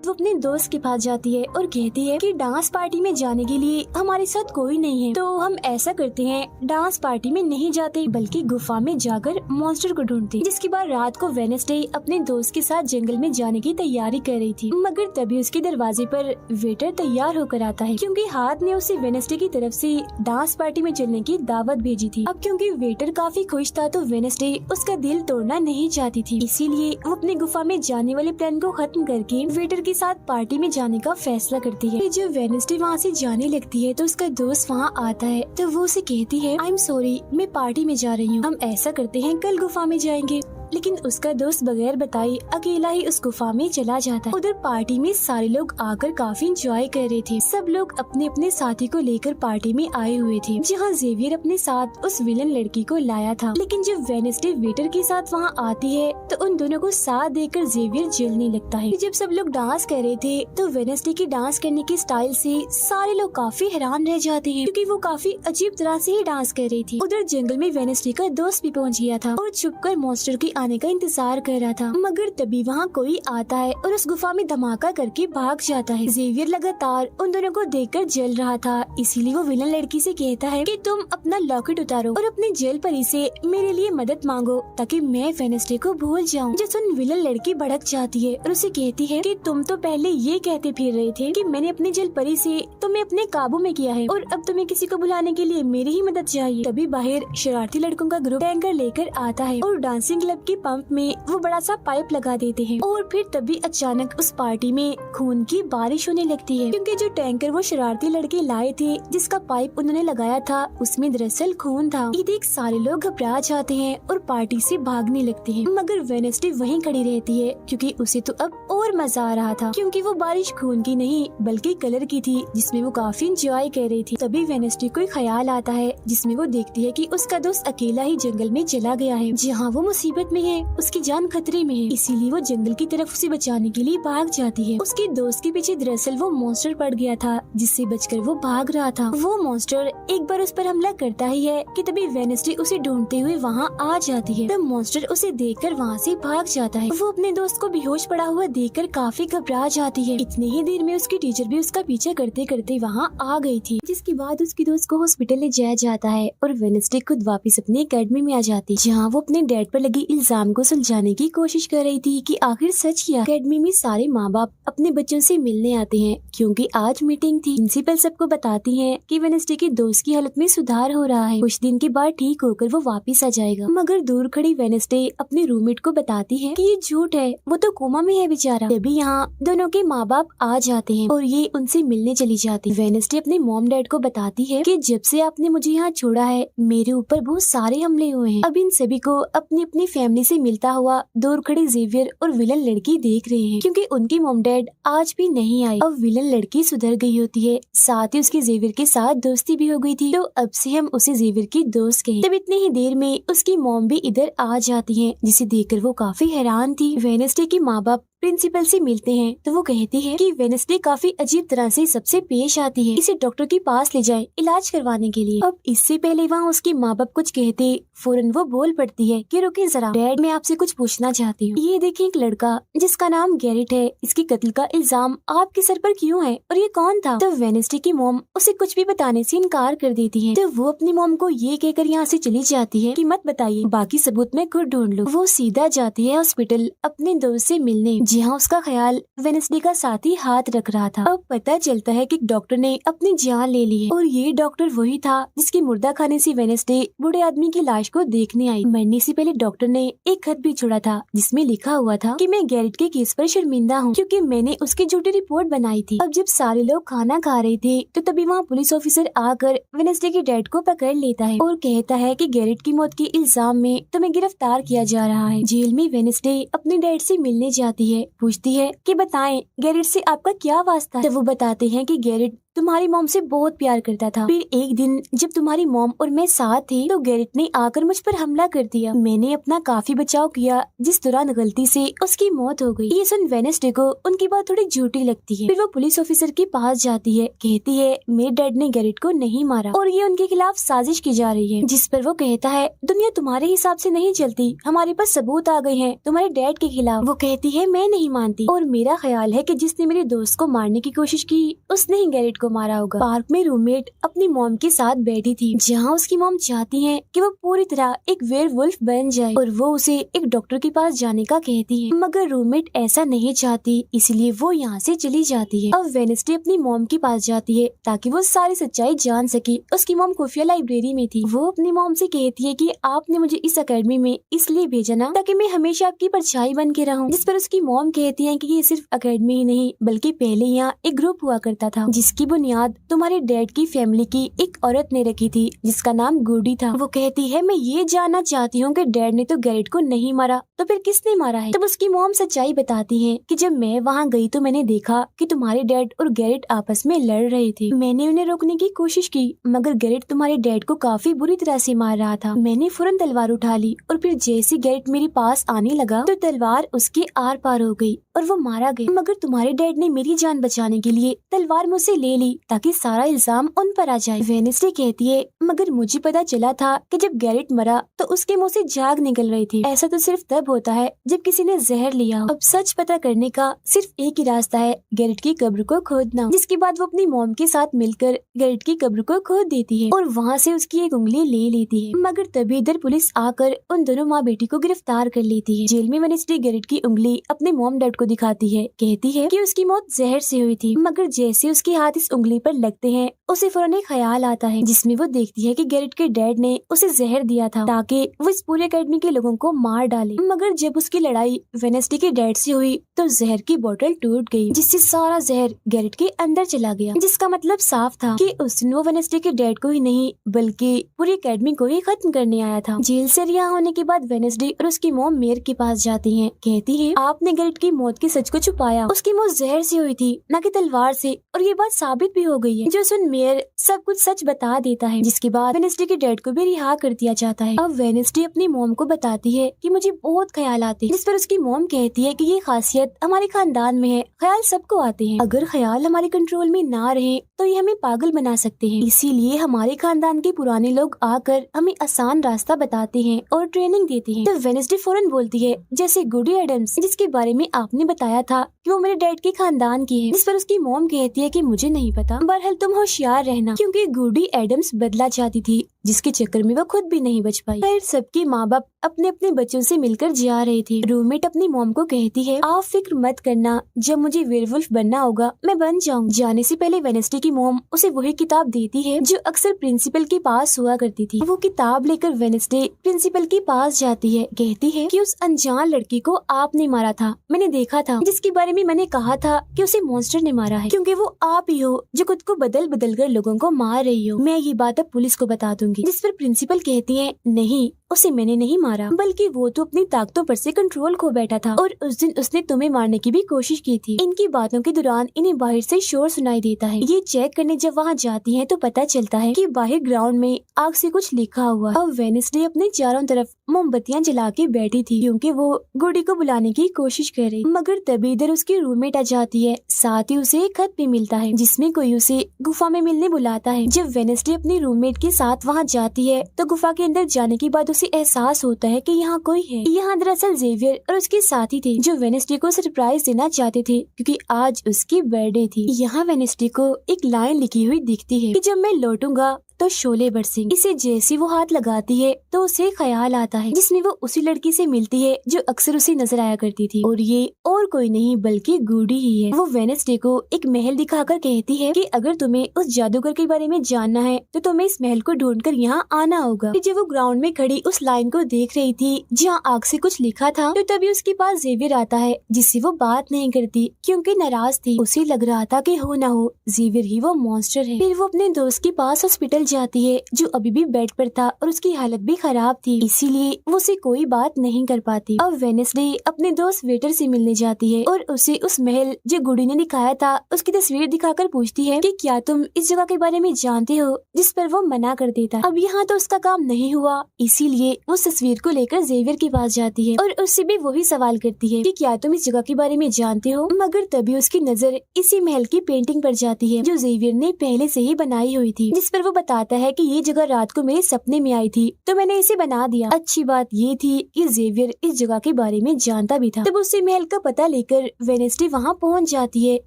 Speaker 1: वो अपने दोस्त के पास जाती है और कहती है कि डांस पार्टी में जाने के लिए हमारे साथ कोई नहीं है, तो हम ऐसा करते हैं डांस पार्टी में नहीं जाते बल्कि गुफा में जाकर मॉन्स्टर को ढूंढते। जिसके बाद रात को वेडनेसडे अपने दोस्त के साथ जंगल में जाने की तैयारी कर रही थी, मगर तभी उसके दरवाजे पर वेटर तैयार होकर आता है क्योंकि हाथ ने उसे वेडनेसडे की तरफ से डांस पार्टी में चलने की दावत भेजी थी। अब क्योंकि वेटर काफी खुश था तो वेडनेसडे उसका दिल तोड़ना नहीं चाहती थी, इसीलिए वो अपने गुफा में जाने वाले प्लान को खत्म करके वेटर के साथ पार्टी में जाने का फैसला करती है। जब वेडनेसडे वहाँ से जाने लगती है तो उसका दोस्त वहाँ आता है तो वो उसे कहती है, आई एम सॉरी मैं पार्टी में जा रही हूँ, हम ऐसा करते हैं कल गुफा में जाएंगे। लेकिन उसका दोस्त बगैर बताए अकेला ही उस गुफा में चला जाता है। उधर पार्टी में सारे लोग आकर काफी एंजॉय कर रहे थे। सब लोग अपने अपने साथी को लेकर पार्टी में आए हुए थे, जहाँ जेवियर अपने साथ उस विलन लड़की को लाया था। लेकिन जब वेडनेसडे वेटर के साथ वहाँ आती है तो उन दोनों को साथ देखकर जेवियर जलने लगता है। जब सब लोग डांस कर रहे थे तो वेडनेसडे की डांस करने के स्टाइल से सारे लोग काफी हैरान रह जाते हैं क्योंकि वो काफी अजीब तरह से ही डांस कर रही थी। उधर जंगल में वेडनेसडे का दोस्त भी पहुँच गया था और छुपकर मॉन्स्टर की आने का इंतजार कर रहा था, मगर तभी वहाँ कोई आता है और उस गुफा में धमाका करके भाग जाता है। जेवियर लगातार उन दोनों को देखकर जल रहा था, इसीलिए वो विलन लड़की से कहता है कि तुम अपना लॉकेट उतारो और अपने जेल परी से मेरे लिए मदद मांगो ताकि मैं वेडनेसडे को भूल जाऊं। जो सुन विलन लड़की भड़क जाती है और उसे कहती है कि तुम तो पहले ये कहते फिर रहे थे कि मैंने अपने जेल परी से तुम्हें अपने काबू में किया है और अब तुम्हें किसी को बुलाने के लिए मेरी ही मदद चाहिए। तभी बाहर शरारती लड़कों का ग्रुप टैंकर लेकर आता है और डांसिंग क्लब के पंप में वो बड़ा सा पाइप लगा देते हैं और फिर तभी अचानक उस पार्टी में खून की बारिश होने लगती है क्योंकि जो टैंकर वो शरारती लड़के लाए थे जिसका पाइप उन्होंने लगाया था उसमें दरअसल खून था। ये देख सारे लोग घबरा जाते हैं और पार्टी से भागने लगते हैं, मगर वेडनेसडे वहीं खड़ी रहती है क्योंकि उसे तो अब और मजा आ रहा था क्योंकि वो बारिश खून की नहीं बल्कि कलर की थी जिसमें वो काफी एंजॉय कर रही थी। तभी वेडनेसडे को ख्याल आता है जिसमें वो देखती है कि उसका दोस्त अकेला ही जंगल में चला गया है जहाँ वो मुसीबत में है, उसकी जान खतरे में है, इसीलिए वो जंगल की तरफ उसे बचाने के लिए भाग जाती है। उसके दोस्त के पीछे दरअसल वो मॉन्स्टर पड़ गया था जिससे बचकर वो भाग रहा था। वो मॉन्स्टर एक बार उस पर हमला करता ही है कि तभी वेडनेसडे उसे ढूंढते हुए वहाँ आ जाती है। तब मॉन्स्टर उसे देखकर वहाँ से भाग जाता है। वो अपने दोस्त को बेहोश पड़ा हुआ देखकर काफी घबरा जाती है। इतनी ही देर में उसकी टीचर भी उसका पीछा करते करते वहाँ आ गई थी, जिसके बाद उसके दोस्त को हॉस्पिटल ले जाया जाता है और वेडनेसडे खुद वापस अपने एकेडमी में आ जाती है जहाँ वो अपने डैड पर लगी इल्जाम को सुलझाने की कोशिश कर रही थी कि आखिर सच क्या। अकेडमी में सारे माँ बाप अपने बच्चों से मिलने आते हैं क्योंकि आज मीटिंग थी। प्रिंसिपल सबको बताती है कि वेडनेसडे की दोस्त की हालत में सुधार हो रहा है, कुछ दिन के बाद ठीक होकर वो वापस आ जाएगा। मगर दूर खड़ी वेडनेसडे अपने रूममेट को बताती है कि ये झूठ है, वो तो कोमा में है बेचारा। तभी यहाँ दोनों के माँ बाप आ जाते हैं और ये उनसे मिलने चली जाती। वेडनेसडे अपने मॉम डैड को बताती है कि जब से आपने मुझे यहाँ छोड़ा है मेरे ऊपर बहुत सारे हमले हुए हैं। अब इन सभी को अपनी अपनी फैमिली से मिलता हुआ दूर खड़ी जेवियर और विलन लड़की देख रहे हैं क्योंकि उनकी मॉम डैड आज भी नहीं आए। अब विलन लड़की सुधर गई होती है, साथ ही उसकी जेवियर के साथ दोस्ती भी हो गई थी, तो अब से हम उसे जेवियर की दोस्त कहें। तब इतनी ही देर में उसकी मॉम भी इधर आ जाती है, जिसे देखकर वो काफी हैरान थी। वेडनेसडे के माँ बाप प्रिंसिपल से मिलते हैं तो वो कहती है कि वेडनेसडे काफी अजीब तरह से सबसे पेश आती है, इसे डॉक्टर के पास ले जाए इलाज करवाने के लिए। अब इससे पहले वहाँ उसके माँ बाप कुछ कहते फौरन वो बोल पड़ती है कि रुकिए जरा डैड, मैं आपसे कुछ पूछना चाहती हूँ। ये देखिए एक लड़का जिसका नाम गैरेट है, इसके कत्ल का इल्जाम आपके सर पर क्यों है और ये कौन था? तो वेडनेसडे की मॉम उसे कुछ भी बताने से इनकार कर देती है। तो वो अपनी मॉम को ये कहकर यहाँ से चली जाती है कि मत बताइए, बाकी सबूत मैं खुद ढूंढ लूँ। वो सीधा जाती है हॉस्पिटल अपने दोस्त से मिलने, जहाँ उसका ख्याल वेडनेसडे का साथी हाथ रख रहा था। अब पता चलता है कि डॉक्टर ने अपनी जान ले ली है और ये डॉक्टर वही था जिसके मुर्दा खाने से वेडनेसडे बूढ़े आदमी की लाश को देखने आई। मरने से पहले डॉक्टर ने एक खत भी छोड़ा था जिसमें लिखा हुआ था कि मैं गैरेट के केस पर शर्मिंदा हूँ क्योंकि मैंने उसकी झूठी रिपोर्ट बनाई थी। अब जब सारे लोग खाना खा रहे थे तो तभी वहाँ पुलिस ऑफिसर आकर वेडनेसडे के डैड को पकड़ लेता है और कहता है कि गैरेट की मौत के इल्जाम में तुम्हें गिरफ्तार किया जा रहा है। जेल में वेडनेसडे अपने डैड से मिलने जाती है, पूछती है कि बताएं गैरेट से आपका क्या वास्ता है। तो वो बताते हैं कि गैरेट तुम्हारी मॉम से बहुत प्यार करता था। फिर एक दिन जब तुम्हारी मॉम और मैं साथ थे तो गैरेट ने आकर मुझ पर हमला कर दिया। मैंने अपना काफी बचाव किया, जिस दौरान गलती से उसकी मौत हो गई। ये सुन वेडनेसडे को उनकी बात थोड़ी झूठी लगती है। फिर वो पुलिस ऑफिसर के पास जाती है, कहती है मेरे डैड ने गैरेट को नहीं मारा और ये उनके खिलाफ साजिश की जा रही है। जिस पर वो कहता है दुनिया तुम्हारे हिसाब से नहीं चलती, हमारे पास सबूत आ गए हैं तुम्हारे डैड के खिलाफ। वो कहती है मैं नहीं मानती और मेरा ख्याल है कि जिसने मेरे दोस्त को मारने की कोशिश की उसने ही गैरेट को मारा होगा। पार्क में रूममेट अपनी मॉम के साथ बैठी थी, जहाँ उसकी मॉम चाहती है कि वो पूरी तरह एक वेयरवुल्फ बन जाए और वो उसे एक डॉक्टर के पास जाने का कहती है, मगर रूममेट ऐसा नहीं चाहती, इसलिए वो यहाँ से चली जाती है। अब वेडनेसडे अपनी मॉम के पास जाती है ताकि वो सारी सच्चाई जान सके। उसकी मॉम खुफिया लाइब्रेरी में थी। वो अपनी मॉम से कहती है कि आपने मुझे इस अकेडमी में इसलिए भेजा ना ताकि मैं हमेशा आपकी परछाई बन के रहूं। जिस पर उसकी मॉम कहती है कि ये सिर्फ अकेडमी ही नहीं बल्कि पहले यहाँ एक ग्रुप हुआ करता था जिसकी बुनियाद तुम्हारे डैड की फैमिली की एक औरत ने रखी थी जिसका नाम गुडी था। वो कहती है मैं ये जानना चाहती हूँ कि डैड ने तो गैरेट को नहीं मारा तो फिर किसने मारा है। तब उसकी मॉम सच्चाई बताती है कि जब मैं वहाँ गई तो मैंने देखा कि तुम्हारे डैड और गैरेट आपस में लड़ रहे थे। मैंने उन्हें रोकने की कोशिश की मगर गैरेट तुम्हारे डैड को काफी बुरी तरह से मार रहा था। मैंने फौरन तलवार उठा ली और फिर जैसे गैरेट मेरे पास आने लगा तो तलवार उसके आर पार हो गई और वो मारा गया। मगर तुम्हारे डैड ने मेरी जान बचाने के लिए तलवार मुझसे ले ली ताकि सारा इल्जाम उन पर आ जाए। वेडनेसडे कहती है मगर मुझे पता चला था कि जब गैरेट मरा तो उसके मुंह से झाग निकल रही थी। ऐसा तो सिर्फ तब होता है जब किसी ने जहर लिया हो। अब सच पता करने का सिर्फ एक ही रास्ता है, गैरेट की कब्र को खोदना। जिसके बाद वो अपनी मॉम के साथ मिलकर गैरेट की कब्र को खोद देती है और वहाँ से उसकी एक उंगली ले लेती है। मगर तभी इधर पुलिस आकर उन दोनों माँ बेटी को गिरफ्तार कर लेती है। जेल में वेडनेसडे गैरेट की उंगली अपने मॉम डैड को दिखाती है, कहती है कि उसकी मौत जहर से हुई थी। मगर जैसे उसके हाथ इस उंगली पर लगते हैं उसे फौरन एक ख्याल आता है जिसमें वो देखती है कि गैरेट के डैड ने उसे जहर दिया था ताकि वो इस पूरे अकेडमी के लोगों को मार डाले। मगर जब उसकी लड़ाई वेडनेसडे के डैड से हुई तो जहर की बोतल टूट गई जिससे सारा जहर गैरेट के अंदर चला गया, जिसका मतलब साफ था कि उसने वो वेडनेसडे के डैड को ही नहीं बल्कि पूरी अकेडमी को ही खत्म करने आया था। जेल से रिहा होने के बाद वेडनेसडे और उसकी मॉम मेयर के पास जाती है, कहती है आपने गैरेट की मौत के सच को छुपाया, उसकी मौत जहर से हुई थी न कि तलवार से और ये बात साबित भी हो गई है। जो सुन मेयर सब कुछ सच बता देता है जिसके बाद वेडनेसडे के डैड को भी रिहा कर दिया जाता है। अब वेडनेसडे अपनी मॉम को बताती है कि मुझे बहुत ख्याल आते हैं, जिस पर उसकी मॉम कहती है कि ये खासियत हमारे खानदान में है, ख्याल सबको आते हैं, अगर ख्याल हमारे कंट्रोल में ना रहे तो ये हमें पागल बना सकते हैं, इसीलिए हमारे खानदान के पुराने लोग आकर हमें आसान रास्ता बताते हैं और ट्रेनिंग देते हैं। तो वेडनेसडे फौरन बोलती है जैसे गुडी एडम्स जिसके बारे में आपने बताया था कि वो मेरे डैड के खानदान की है, जिस पर उसकी मॉम कहती है कि मुझे नहीं पता, बहरहाल तुम होशियार रहना, क्योंकि गुडी एडम्स बदला चाहती थी जिसके चक्कर में वो खुद भी नहीं बच पाई। फिर सबके माँ बाप अपने अपने बच्चों से मिलकर जा रहे थे। रूममेट अपनी मॉम को कहती है, आप फिक्र मत करना, जब मुझे वेयरवुल्फ बनना होगा मैं बन जाऊँ। जाने से पहले वेडनेसडे की मॉम उसे वही किताब देती है जो अक्सर प्रिंसिपल के पास हुआ करती थी। वो किताब लेकर वेडनेसडे प्रिंसिपल के पास जाती है, कहती है कि उस अनजान लड़की को आपने मारा था, मैंने देखा था, जिसके बारे में मैंने कहा था कि उसे मॉन्स्टर ने मारा है, क्योंकि वो आप ही हो जो खुद को बदल बदल कर लोगों को मार रही हो। मैं ये बात अब पुलिस को बता दूंगी। जिस पर प्रिंसिपल कहती है, नहीं, उसे मैंने नहीं मारा, बल्कि वो तो अपनी ताकतों पर से कंट्रोल खो बैठा था और उस दिन उसने तुम्हें मारने की भी कोशिश की थी। इनकी बातों के दौरान इन्हें बाहर से शोर सुनाई देता है। ये चेक करने जब वहाँ जाती हैं तो पता चलता है कि बाहर ग्राउंड में आग से कुछ लिखा हुआ है। अब वेडनेसडे अपने चारों तरफ मोमबत्तियां जला के बैठी थी क्योंकि वो गुडी को बुलाने की कोशिश कर रही, मगर तभी इधर उसकी रूममेट आ जाती है। साथ ही उसे एक खत भी मिलता है जिसमें कोई उसे गुफा में मिलने बुलाता है। जब वेडनेसडे अपनी रूममेट के साथ वहाँ जाती है तो गुफा के अंदर जाने के बाद उसे एहसास होता है कि यहाँ कोई है। यहाँ दरअसल जेवियर और उसके साथी थे जो वेडनेसडे को सरप्राइज देना चाहते थे क्योंकि आज उसकी बर्थडे थी। यहाँ वेडनेसडे को एक लाइन लिखी हुई दिखती है कि जब मैं लौटूंगा तो शोले बरसेंगे। इसे जैसी वो हाथ लगाती है तो उसे ख्याल आता है जिसमें वो उसी लड़की से मिलती है जो अक्सर उसे नजर आया करती थी, और ये और कोई नहीं बल्कि गुडी ही है। वो वेडनेसडे को एक महल दिखाकर कहती है कि अगर तुम्हें उस जादूगर के बारे में जानना है तो तुम्हें इस महल को ढूंढकर यहाँ आना होगा। जब वो ग्राउंड में खड़ी उस लाइन को देख रही थी जहाँ आग से कुछ लिखा था तो तभी उसके पास जेवियर आता है जिससे वो बात नहीं करती क्योंकि नाराज थी। उसे लग रहा था कि हो ना हो जेवियर ही वो मॉन्स्टर है। फिर वो अपने दोस्त के पास हॉस्पिटल जाती है जो अभी भी बेड पर था और उसकी हालत भी खराब थी, इसीलिए वो उसे कोई बात नहीं कर पाती। अब वेडनेसडे अपने दोस्त वेटर से मिलने जाती है और उसे उस महल जो गुडी ने दिखाया था उसकी तस्वीर दिखाकर पूछती है कि क्या तुम इस जगह के बारे में जानते हो, जिस पर वो मना कर देता। अब यहाँ तो उसका काम नहीं हुआ, इसीलिए वो उस तस्वीर को लेकर जेवियर के पास जाती है और उससे भी वही सवाल करती है कि क्या तुम इस जगह के बारे में जानते हो, मगर तभी उसकी नजर इसी महल की पेंटिंग पर जाती है जो जेवियर ने पहले से ही बनाई हुई थी, जिस पर वो बताता है कि ये जगह रात को मेरे सपने में आई थी तो मैंने इसे बना दिया। अच्छी बात ये थी कि जेवियर इस जगह के बारे में जानता भी था। तब उसे महल का पता लेकर वेडनेसडे वहाँ पहुँच जाती है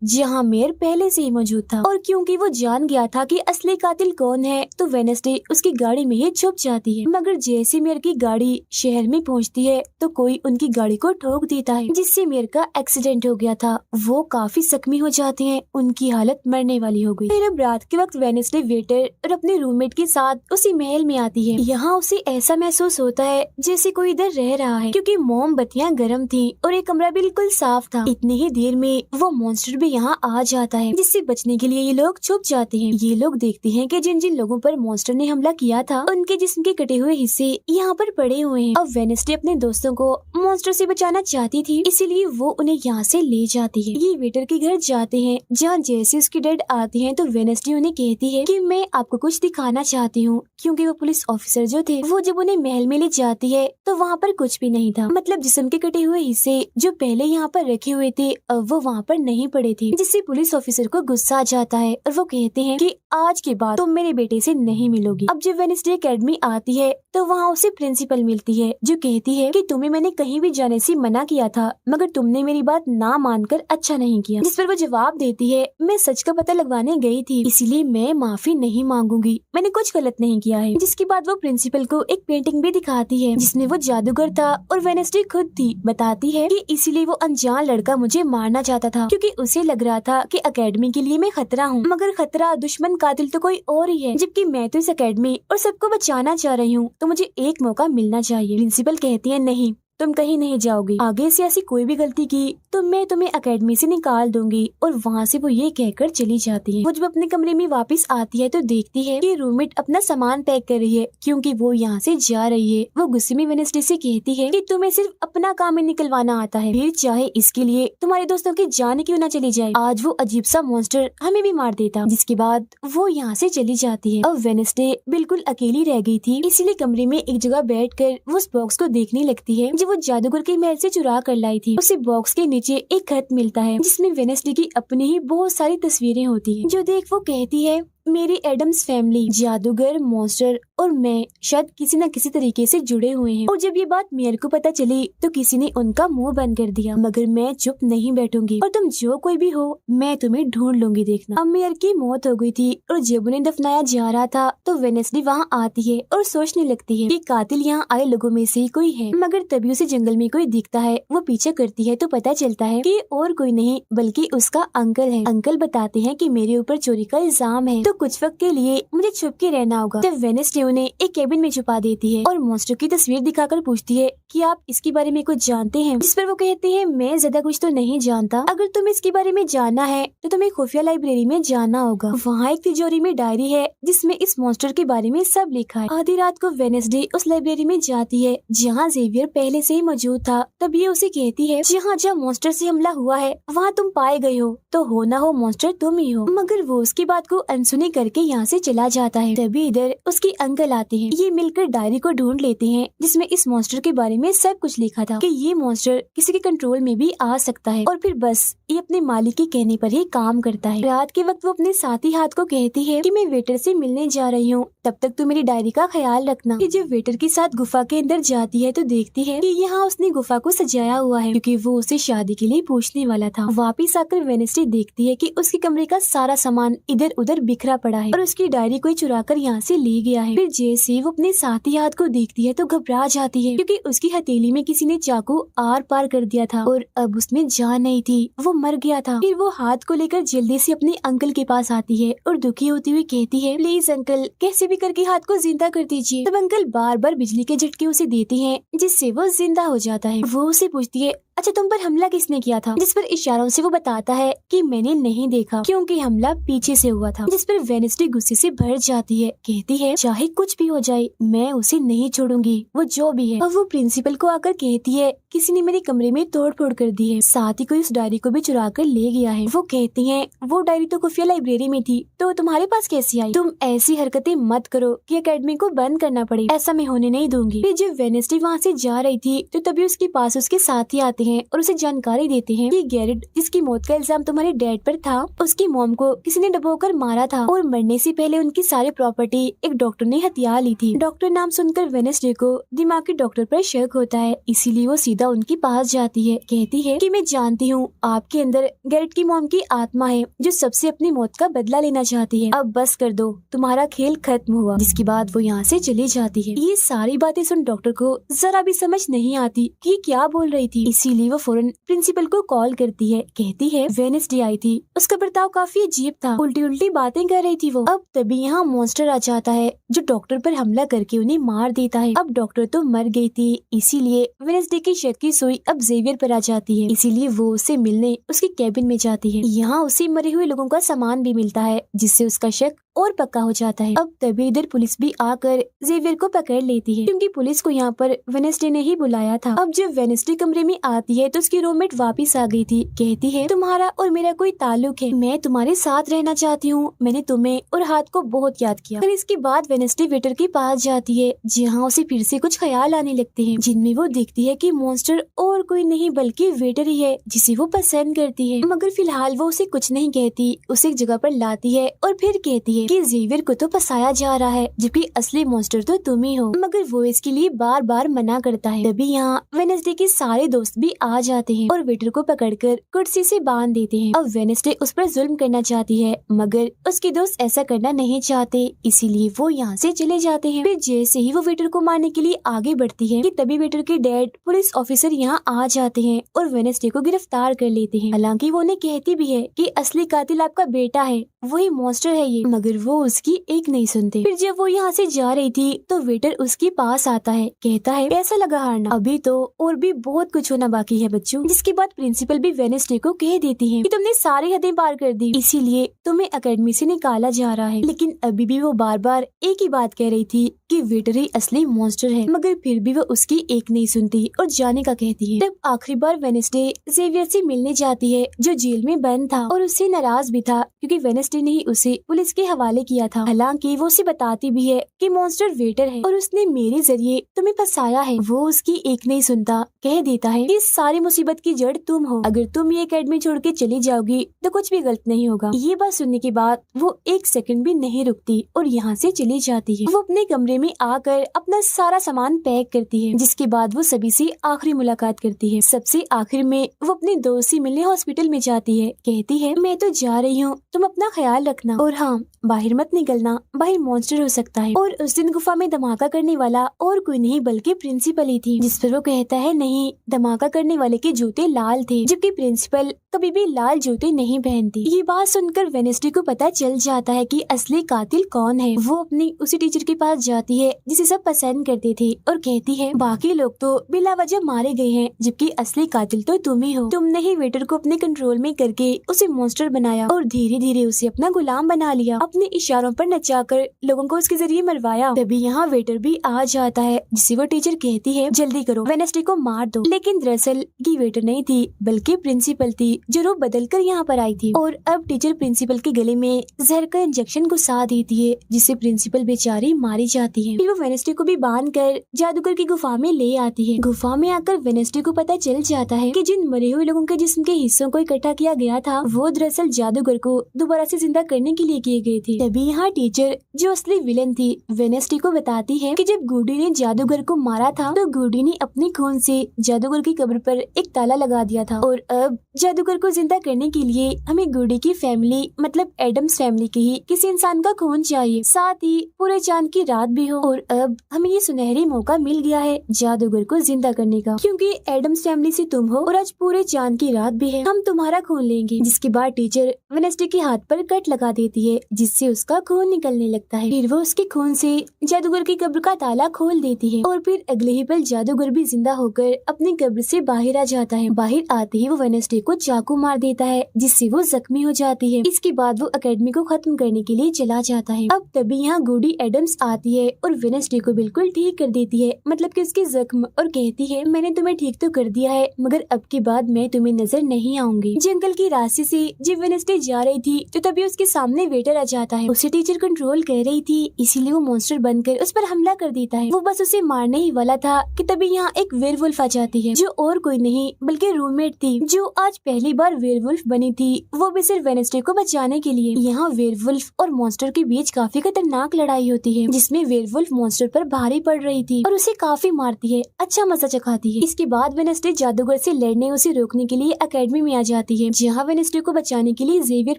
Speaker 1: जहाँ मेयर पहले से ही मौजूद था, और क्योंकि वो जान गया था कि असली कातिल कौन है तो वेडनेसडे उसकी गाड़ी में ही छुप जाती है। मगर जैसे मेयर की गाड़ी शहर में पहुँचती है तो कोई उनकी गाड़ी को ठोक देता है जिससे मेयर का एक्सीडेंट हो गया था। वो काफी जख्मी हो जाते हैं, उनकी हालत मरने वाली हो गई। फिर अब रात के वक्त वेडनेसडे वेटर और अपने रूममेट के साथ उसी महल में आती है। यहाँ उसे ऐसा महसूस होता है जैसे कोई इधर रह रहा है क्योंकि मोमबत्तियां गर्म थी और ये कमरा बिल्कुल साफ था। इतनी ही देर में वो मॉन्स्टर भी यहाँ आ जाता है जिससे बचने के लिए ये लोग छुप जाते हैं। ये लोग देखते हैं कि जिन जिन लोगों पर मॉन्स्टर ने हमला किया था उनके जिस्म के कटे हुए हिस्से यहाँ पर पड़े हुए हैं। अब वेडनेसडे अपने दोस्तों को मॉन्स्टर से बचाना चाहती थी, इसीलिए वो उन्हें यहाँ से ले जाती है। ये वेटर के घर जाते हैं जहाँ जैसे उसके डैड आते हैं तो वेडनेसडे उन्हें कहती है कि मैं आपको कुछ दिखाना चाहती हूँ, क्योंकि वो पुलिस ऑफिसर जो थे वो जब उन्हें महल में ले जाती है तो वहाँ पर कुछ भी नहीं था, मतलब जिस्म के कटे हुए हिस्से जो पहले यहाँ पर रखे हुए थे अब वो वहाँ पर नहीं पड़े थे, जिससे पुलिस ऑफिसर को गुस्सा आ जाता है और वो कहते हैं कि आज के बाद तुम मेरे बेटे से नहीं मिलोगी। अब जब वेडनेसडे एकेडमी आती है तो वहाँ उसे प्रिंसिपल मिलती है जो कहती है कि तुम्हें मैंने कहीं भी जाने से मना किया था मगर तुमने मेरी बात ना मानकर अच्छा नहीं किया। जिस पर वो जवाब देती है, मैं सच का पता लगवाने गई थी इसीलिए मैं माफी नहीं मांगूंगी, मैंने कुछ गलत नहीं किया है। जिसके बाद वो प्रिंसिपल को एक पेंटिंग भी दिखाती है जिसमें वो जादूगर था और वेडनेसडे खुद थी। बताती है कि इसीलिए वो अनजान लड़का मुझे मारना चाहता था क्योंकि उसे लग रहा था कि एकेडमी के लिए मैं खतरा हूँ, मगर खतरा दुश्मन कातिल तो कोई और ही है, जबकि मैं तो इस एकेडमी और सबको बचाना चाह रही हूँ तो मुझे एक मौका मिलना चाहिए। प्रिंसिपल कहती है, नहीं तुम कहीं नहीं जाओगी, आगे से ऐसी कोई भी गलती की तो मैं तुम्हें एकेडमी से निकाल दूंगी। और वहाँ से वो ये कहकर चली जाती है। वो जब अपने कमरे में वापस आती है तो देखती है कि रूममेट अपना सामान पैक कर रही है क्योंकि वो यहाँ से जा रही है। वो गुस्से में वेडनेसडे से कहती है कि तुम्हें सिर्फ अपना काम ही निकलवाना आता है, फिर चाहे इसके लिए तुम्हारे दोस्तों की जान क्यों न चली जाए, आज वो अजीब सा मॉन्स्टर हमें भी मार देता। जिसके बाद वो यहाँ से चली जाती है। अब वेडनेसडे बिल्कुल अकेली रह गई थी, इसीलिए कमरे में एक जगह बैठकर वो उस बॉक्स को देखने लगती है जो वो जादूगर के महल से चुरा कर लाई थी। उसे बॉक्स के नीचे एक खत मिलता है जिसमें वेडनेसडे की अपनी ही बहुत सारी तस्वीरें होती हैं, जो देख वो कहती है मेरी एडम्स फैमिली, जादूगर, मॉन्स्टर और मैं शायद किसी न किसी तरीके से जुड़े हुए हैं। और जब ये बात मेयर को पता चली तो किसी ने उनका मुंह बंद कर दिया, मगर मैं चुप नहीं बैठूंगी और तुम जो कोई भी हो मैं तुम्हें ढूंढ लूंगी, देखना। अब मेयर की मौत हो गई थी और जब उन्हें दफनाया जा रहा था तो वेडनेसडे वहाँ आती है और सोचने लगती है कि कातिल यहाँ आए लोगों में से ही कोई है, मगर तभी उसे जंगल में कोई दिखता है। वो पीछे करती है तो पता चलता है कि और कोई नहीं बल्कि उसका अंकल है। अंकल बताते हैं कि मेरे ऊपर चोरी का इल्जाम है तो कुछ वक्त के लिए मुझे छुप के रहना होगा। तब वेडनेसडे उन्हें एक केबिन में छुपा देती है और मॉन्स्टर की तस्वीर दिखाकर पूछती है कि आप इसके बारे में कुछ जानते हैं, जिस पर वो कहते हैं मैं ज्यादा कुछ तो नहीं जानता, अगर तुम्हें इसके बारे में जानना है तो तुम्हें खुफिया लाइब्रेरी में जाना होगा। वहाँ एक तिजोरी में डायरी है जिसमें इस मॉन्स्टर के बारे में सब लिखा है। आधी रात को वेडनेसडे उस लाइब्रेरी में जाती है जहाँ जेवियर पहले से ही मौजूद था। तब ये उसे कहती है जहाँ जहाँ मॉन्स्टर से हमला हुआ है वहाँ तुम पाए गए हो तो हो ना हो मॉन्स्टर तुम ही हो, मगर वो उसकी बात को अनसुनी करके यहाँ से चला जाता है। तभी इधर उसके अंकल आते हैं। ये मिलकर डायरी को ढूंढ लेते हैं जिसमें इस मॉन्स्टर के बारे में सब कुछ लिखा था कि ये मॉन्स्टर किसी के कंट्रोल में भी आ सकता है और फिर बस ये अपने मालिक के कहने पर ही काम करता है। रात के वक्त वो अपने साथी हाथ को कहती है कि मैं वेटर से मिलने जा रही हूँ, तब तक तू मेरी डायरी का ख्याल रखना। कि जब वेटर के साथ गुफा के अंदर जाती है तो देखती है कि यहाँ उसने गुफा को सजाया हुआ है क्योंकि वो उसे शादी के लिए पूछने वाला था। वापिस आकर वेडनेसडे देखती है कि उसके कमरे का सारा सामान इधर उधर बिखरा पड़ा है और उसकी डायरी कोई चुरा कर यहाँ से ले गया है। फिर जैसे वो अपने साथी हाथ को देखती है तो घबरा जाती है क्योंकि उसकी हथेली में किसी ने चाकू आर पार कर दिया था और अब उसमें जान नहीं थी, वो मर गया था। फिर वो हाथ को लेकर जल्दी से अपने अंकल के पास आती है और दुखी होती हुई कहती है प्लीज अंकल कैसे भी करके हाथ को जिंदा कर दीजिए। तब अंकल बार बार बिजली के झटके उसे देते हैं जिससे वो जिंदा हो जाता है। वो उसे पूछती है अच्छा तुम पर हमला किसने किया था, जिस पर इशारों से वो बताता है कि मैंने नहीं देखा क्योंकि हमला पीछे से हुआ था। जिस पर वेडनेसडे गुस्से से भर जाती है, कहती है चाहे कुछ भी हो जाए मैं उसे नहीं छोड़ूंगी, वो जो भी है। और वो प्रिंसिपल को आकर कहती है किसी ने मेरे कमरे में तोड़ फोड़ कर दी है, साथ ही कोई उस डायरी को भी चुरा कर ले गया है। वो कहती है वो डायरी तो खुफिया लाइब्रेरी में थी तो तुम्हारे पास कैसी आई, तुम ऐसी हरकतें मत करो कि एकेडमी को बंद करना पड़े, ऐसा मैं होने नहीं दूंगी। फिर जब वेडनेसडे वहाँ से जा रही थी तो तभी उसके पास उसके साथी आते हैं और उसे जानकारी देते हैं कि गैरेट जिसकी मौत का इल्जाम तुम्हारे डैड पर था उसकी मॉम को किसी ने डुबोकर मारा था और मरने से पहले उनकी सारी प्रॉपर्टी एक डॉक्टर ने हथिया ली थी। डॉक्टर नाम सुनकर वेडनेसडे को दिमागी डॉक्टर पर शक होता है, इसीलिए वो सीधा उनके पास जाती है। कहती है कि मैं जानती हूँ आपके अंदर गैरेट की मॉम की आत्मा है जो सबसे अपनी मौत का बदला लेना चाहती है, अब बस कर दो तुम्हारा खेल खत्म हुआ। जिसके बाद वो यहाँ से चली जाती है। ये सारी बातें सुन डॉक्टर को जरा भी समझ नहीं आती कि क्या बोल रही थी, इसीलिए वो फौरन प्रिंसिपल को कॉल करती है। कहती है वेडनेसडे आई थी, उसका बर्ताव काफी अजीब था, उल्टी उल्टी बातें कर रही थी वो। अब तभी यहाँ मॉन्स्टर आ जाता है जो डॉक्टर पर हमला करके उन्हें मार देता है। अब डॉक्टर तो मर गई थी, इसीलिए वेडनेसडे की शक की सुई अब जेवियर पर आ जाती है, इसीलिए वो उससे मिलने उसके कैबिन में जाती है। यहाँ उसे मरे हुए लोगों का सामान भी मिलता है जिससे उसका शक और पक्का हो जाता है। अब तभी इधर पुलिस भी आकर जेवियर को पकड़ लेती है क्योंकि पुलिस को यहाँ पर वेडनेसडे ने ही बुलाया था। अब जब वेडनेसडे कमरे में आती है तो उसकी रूममेट वापस आ गई थी। कहती है तुम्हारा और मेरा कोई ताल्लुक है, मैं तुम्हारे साथ रहना चाहती हूँ, मैंने तुम्हें और हाथ को बहुत याद किया। फिर इसके बाद वेडनेसडे वेटर के पास जाती है जहाँ उसे फिर से कुछ ख्याल आने लगते हैं जिनमें वो देखती है कि मॉन्स्टर और कोई नहीं बल्कि वेटर ही है जिसे वो पसंद करती है। मगर फिलहाल वो उसे कुछ नहीं कहती, उसे एक जगह पर लाती है और फिर कहती है कि जेवियर को तो फंसाया जा रहा है जबकि असली मॉन्स्टर तो तुम ही हो, मगर वो इसके लिए बार बार मना करता है। तभी यहाँ वेडनेसडे के सारे दोस्त भी आ जाते हैं और वेटर को पकड़कर कुर्सी से बांध देते हैं। अब वेडनेसडे उस पर जुल्म करना चाहती है मगर उसके दोस्त ऐसा करना नहीं चाहते, इसीलिए वो यहाँ से चले जाते हैं। फिर जैसे ही वो वेटर को मारने के लिए आगे बढ़ती है कि तभी वेटर के डैड पुलिस ऑफिसर यहाँ आ जाते हैं और वेडनेसडे को गिरफ्तार कर लेते हैं। हालांकि वो उन्हें कहती भी है कि असली कातिल आपका बेटा है, वही मॉन्स्टर है ये, मगर वो उसकी एक नहीं सुनते। फिर जब वो यहाँ से जा रही थी तो वेटर उसके पास आता है, कहता है कैसा लगा हारना, अभी तो और भी बहुत कुछ होना बाकी है बच्चों। जिसके बाद प्रिंसिपल भी वेडनेसडे को कह देती है कि तुमने सारी हदें पार कर दी, इसीलिए तुम्हें एकेडमी से निकाला जा रहा है। लेकिन अभी भी वो बार बार एक ही बात कह रही थी कि वेटर ही असली मॉन्स्टर है, मगर फिर भी वो उसकी एक नहीं सुनती और जाने का कहती है। तब आखिरी बार वेडनेसडे जेवियर से मिलने जाती है जो जेल में बंद था और उससे नाराज भी था क्योंकि वेडनेसडे ने ही उसे पुलिस के हवाले किया था। हालांकि वो उसे बताती भी है कि मॉन्स्टर वेटर है और उसने मेरे जरिए तुम्हें फंसाया है। वो उसकी एक नहीं सुनता, कह देता है कि सारी मुसीबत की जड़ तुम हो, अगर तुम ये एकेडमी छोड़ के चली जाओगी तो कुछ भी गलत नहीं होगा। ये बात सुनने के बाद वो एक सेकंड भी नहीं रुकती और यहाँ से चली जाती है। वो अपने कमरे में आकर अपना सारा सामान पैक करती है, जिसके बाद वो सभी से आखिरी मुलाकात करती है। सबसे आखिर में वो अपने दोस्त से मिलने हॉस्पिटल में जाती है, कहती है मैं तो जा रही हूँ, तुम अपना ख्याल रखना और हाँ बाहर मत निकलना, बाहर मॉन्स्टर हो सकता है। और उस दिन गुफा में धमाका करने वाला और कोई नहीं बल्कि प्रिंसिपल ही थी, जिस पर वो कहता है नहीं, धमाका करने वाले के जूते लाल थे, जबकि प्रिंसिपल कभी भी लाल जूते नहीं पहनती। ये बात सुनकर वेडनेसडे को पता चल जाता है कि असली कातिल कौन है। वो अपनी उसी टीचर के पास जाती है जिसे सब पसंद करते थे और कहती है बाकी लोग तो बिला वजह मारे गए हैं, जबकि असली कातिल तो तुम ही हो। तुमने ही वेटर को अपने कंट्रोल में करके उसे मॉन्स्टर बनाया और धीरे धीरे उसे अपना गुलाम बना लिया, अपने इशारों पर नचाकर लोगों को उसके जरिए मरवाया। तभी यहाँ वेटर भी आ जाता है, जिसे वो टीचर कहती है जल्दी करो, वेडनेसडे को मार दो। लेकिन दरअसल ये वेटर नहीं थी बल्कि प्रिंसिपल थी जो रूप बदल कर यहाँ पर आई थी। और अब टीचर प्रिंसिपल के गले में जहर का इंजेक्शन घुसा देती है, जिससे प्रिंसिपल बेचारी मारी जाती है। फिर वो वेडनेसडे को भी बांध कर जादूगर की गुफा में ले आती है। गुफा में आकर वेडनेसडे को पता चल जाता है कि जिन मरे हुए लोगों के जिस्म के हिस्सों को इकट्ठा किया गया था वो दरअसल जादूगर को दोबारा से जिंदा करने के लिए किए गए थे। तभी यहाँ टीचर जो असली विलन थी वेडनेसडे को बताती है कि जब गुडी ने जादूगर को मारा था तो गुडी ने अपने खून से जादूगर की कब्र पर एक ताला लगा दिया था और अब जादूगर को जिंदा करने के लिए हमें गुडी की फैमिली मतलब एडम्स फैमिली के ही किसी इंसान का खून चाहिए, साथ ही पूरे चांद की रात भी हो। और अब हमें ये सुनहरी मौका मिल गया है जादूगर को जिंदा करने का, क्योंकि एडम्स फैमिली से तुम हो और आज पूरे चांद की रात भी है, हम तुम्हारा खून लेंगे। जिसके बाद टीचर वेडनेसडे के हाथ पर कट लगा देती है, जिससे उसका खून निकलने लगता है। फिर वो उसके खून से जादूगर की कब्र का ताला खोल देती है और फिर अगले ही पल जादूगर भी जिंदा होकर अपनी कब्र से बाहर आ जाता है। बाहर आते ही वो वेडनेसडे को चाकू मार देता है, जिससे वो जख्मी हो जाती है। इसके बाद वो एकेडमी को खत्म करने के लिए चला जाता है। अब तभी यहाँ गुडी एडम्स आती है और वेडनेसडे को बिल्कुल ठीक कर देती है, मतलब कि उसके जख्म, और कहती है मैंने तुम्हें ठीक तो कर दिया है मगर अब के बाद मैं तुम्हें नजर नहीं आऊंगी। जंगल की रास्ते से जब वेडनेसडे जा रही थी तो तभी उसके सामने वेटर आ जाता है। उसे टीचर कंट्रोल कर रही थी, इसीलिए वो मॉन्स्टर बनकर उस पर हमला कर देता है। वो बस उसे मारने ही वाला था कि तभी यहाँ एक वेयरवुल्फ आ जाती है, जो और कोई नहीं बल्कि रूममेट थी, जो आज पहली बार वेयरवुल्फ बनी थी, वो भी सिर्फ वेडनेसडे को बचाने के लिए। यहाँ वेयरवुल्फ और मॉन्स्टर के बीच काफी खतरनाक लड़ाई होती है, जिसमें वेयरवुल्फ मॉन्स्टर पर भारी पड़ रही थी और उसे काफी मारती है, अच्छा मजा चखाती है। इसके बाद वेडनेसडे जादूगर से लड़ने उसे रोकने के लिए एकेडमी में आ जाती है, जहाँ वेडनेसडे को बचाने के लिए जेवियर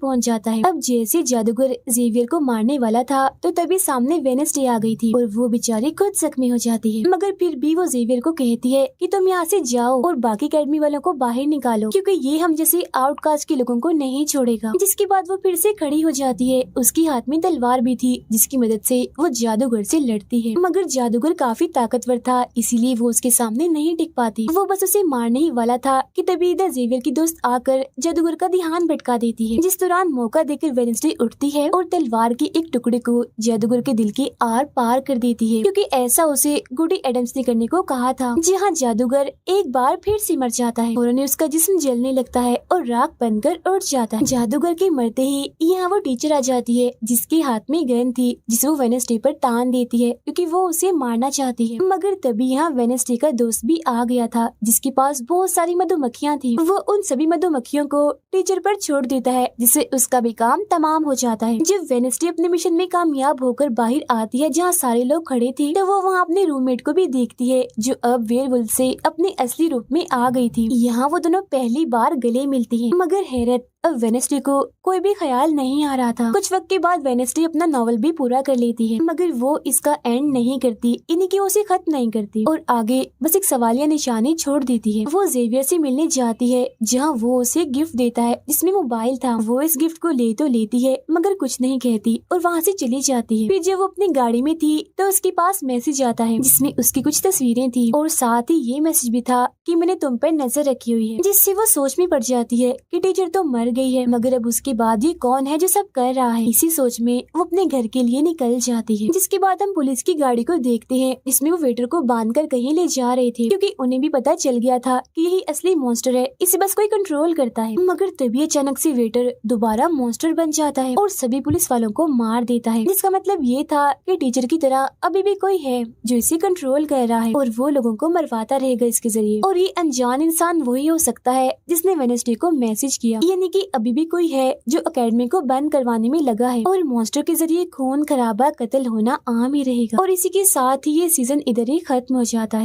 Speaker 1: पहुँच जाता है। अब जैसे जादूगर जेवियर को मारने वाला था तो तभी सामने वेडनेसडे आ गई थी और वो बेचारी खुद जख्मी हो जाती है, मगर फिर भी वो जेवियर को कहती है कि तुम यहाँ से जाओ और बाकी एकेडमी वालों को बाहर निकालो, क्योंकि ये हम जैसे आउटकास्ट के लोगों को नहीं छोड़ेगा। जिसके बाद वो फिर से खड़ी हो जाती है, उसकी हाथ में तलवार भी थी, जिसकी मदद से वो जादूगर से लड़ती है, मगर जादूगर काफी ताकतवर था, इसीलिए वो उसके सामने नहीं टिक पाती। वो बस उसे मारने ही वाला था कि तभी इधर जेवियर की दोस्त आकर जादूगर का ध्यान भटका देती है, जिस दौरान मौका देकर वेडनेसडे उठती है और तलवार के एक टुकड़े को जादूगर के दिल के आर पार कर देती है, क्योंकि ऐसा उसे गुडी एडम्स ने करने को कहा था। जहाँ जादूगर एक बार फिर से मर जाता है और उन्हें उसका जिस्म जलने लगता है और राख बनकर उड़ जाता है। जादूगर के मरते ही यहाँ वो टीचर आ जाती है, जिसके हाथ में गन थी, जिसे वो वेडनेसडे पर तान देती है क्योंकि वो उसे मारना चाहती है। मगर तभी यहाँ वेडनेसडे का दोस्त भी आ गया था, जिसके पास बहुत सारी मधुमक्खियाँ थी। वो उन सभी मधुमक्खियों को टीचर पर छोड़ देता है, जिससे उसका भी काम तमाम हो जाता है। जब वेडनेसडे अपने मिशन में कामयाब होकर बाहर आती है जहाँ सारे लोग खड़े थे, तो वो वहाँ अपने रूममेट को भी देखती है, जो अब वेयरवुल्फ से अपने असली रूप में आ गई थी। यहाँ वो दोनों पहली बार गले मिलती हैं, मगर हैरत अब वेडनेसडे को कोई भी ख्याल नहीं आ रहा था। कुछ वक्त के बाद वेडनेसडे अपना नॉवल भी पूरा कर लेती है, मगर वो इसका एंड नहीं करती, इन्हीं की उसे खत्म नहीं करती और आगे बस एक सवालिया निशानी छोड़ देती है। वो जेवियर से मिलने जाती है, जहाँ वो उसे गिफ्ट देता है जिसमें मोबाइल था। वो इस गिफ्ट को ले तो लेती है मगर कुछ नहीं कहती और वहाँ से चली जाती है। फिर जब वो अपनी गाड़ी में थी तो उसके पास मैसेज आता है, जिसमें उसकी कुछ तस्वीरें थी और साथ ही ये मैसेज भी था कि मैंने तुम पर नजर रखी हुई है, जिससे वो सोच में पड़ जाती है कि टीचर तो मर गई है, मगर अब उसके बाद ये कौन है जो सब कर रहा है। इसी सोच में वो अपने घर के लिए निकल जाती है, जिसके बाद हम पुलिस की गाड़ी को देखते हैं, जिसमें वो वेटर को बांधकर कहीं ले जा रहे थे, क्योंकि उन्हें भी पता चल गया था कि यही असली मॉन्स्टर है, इसे बस कोई कंट्रोल करता है। मगर तभी अचानक से वेटर दोबारा मॉन्स्टर बन जाता है और सभी पुलिस वालों को मार देता है, जिसका मतलब ये था कि टीचर की तरह अभी भी कोई है जो इसे कंट्रोल कर रहा है और वो लोगों को मरवाता रहेगा इसके जरिए। और ये अनजान इंसान वही हो सकता है जिसने वेडनेसडे को मैसेज किया, यानी कि अभी भी कोई है जो एकेडमी को बंद करवाने में लगा है और मॉन्स्टर के जरिए खून खराबा कत्ल होना आम ही रहेगा। और इसी के साथ ही ये सीजन इधर ही खत्म हो जाता है।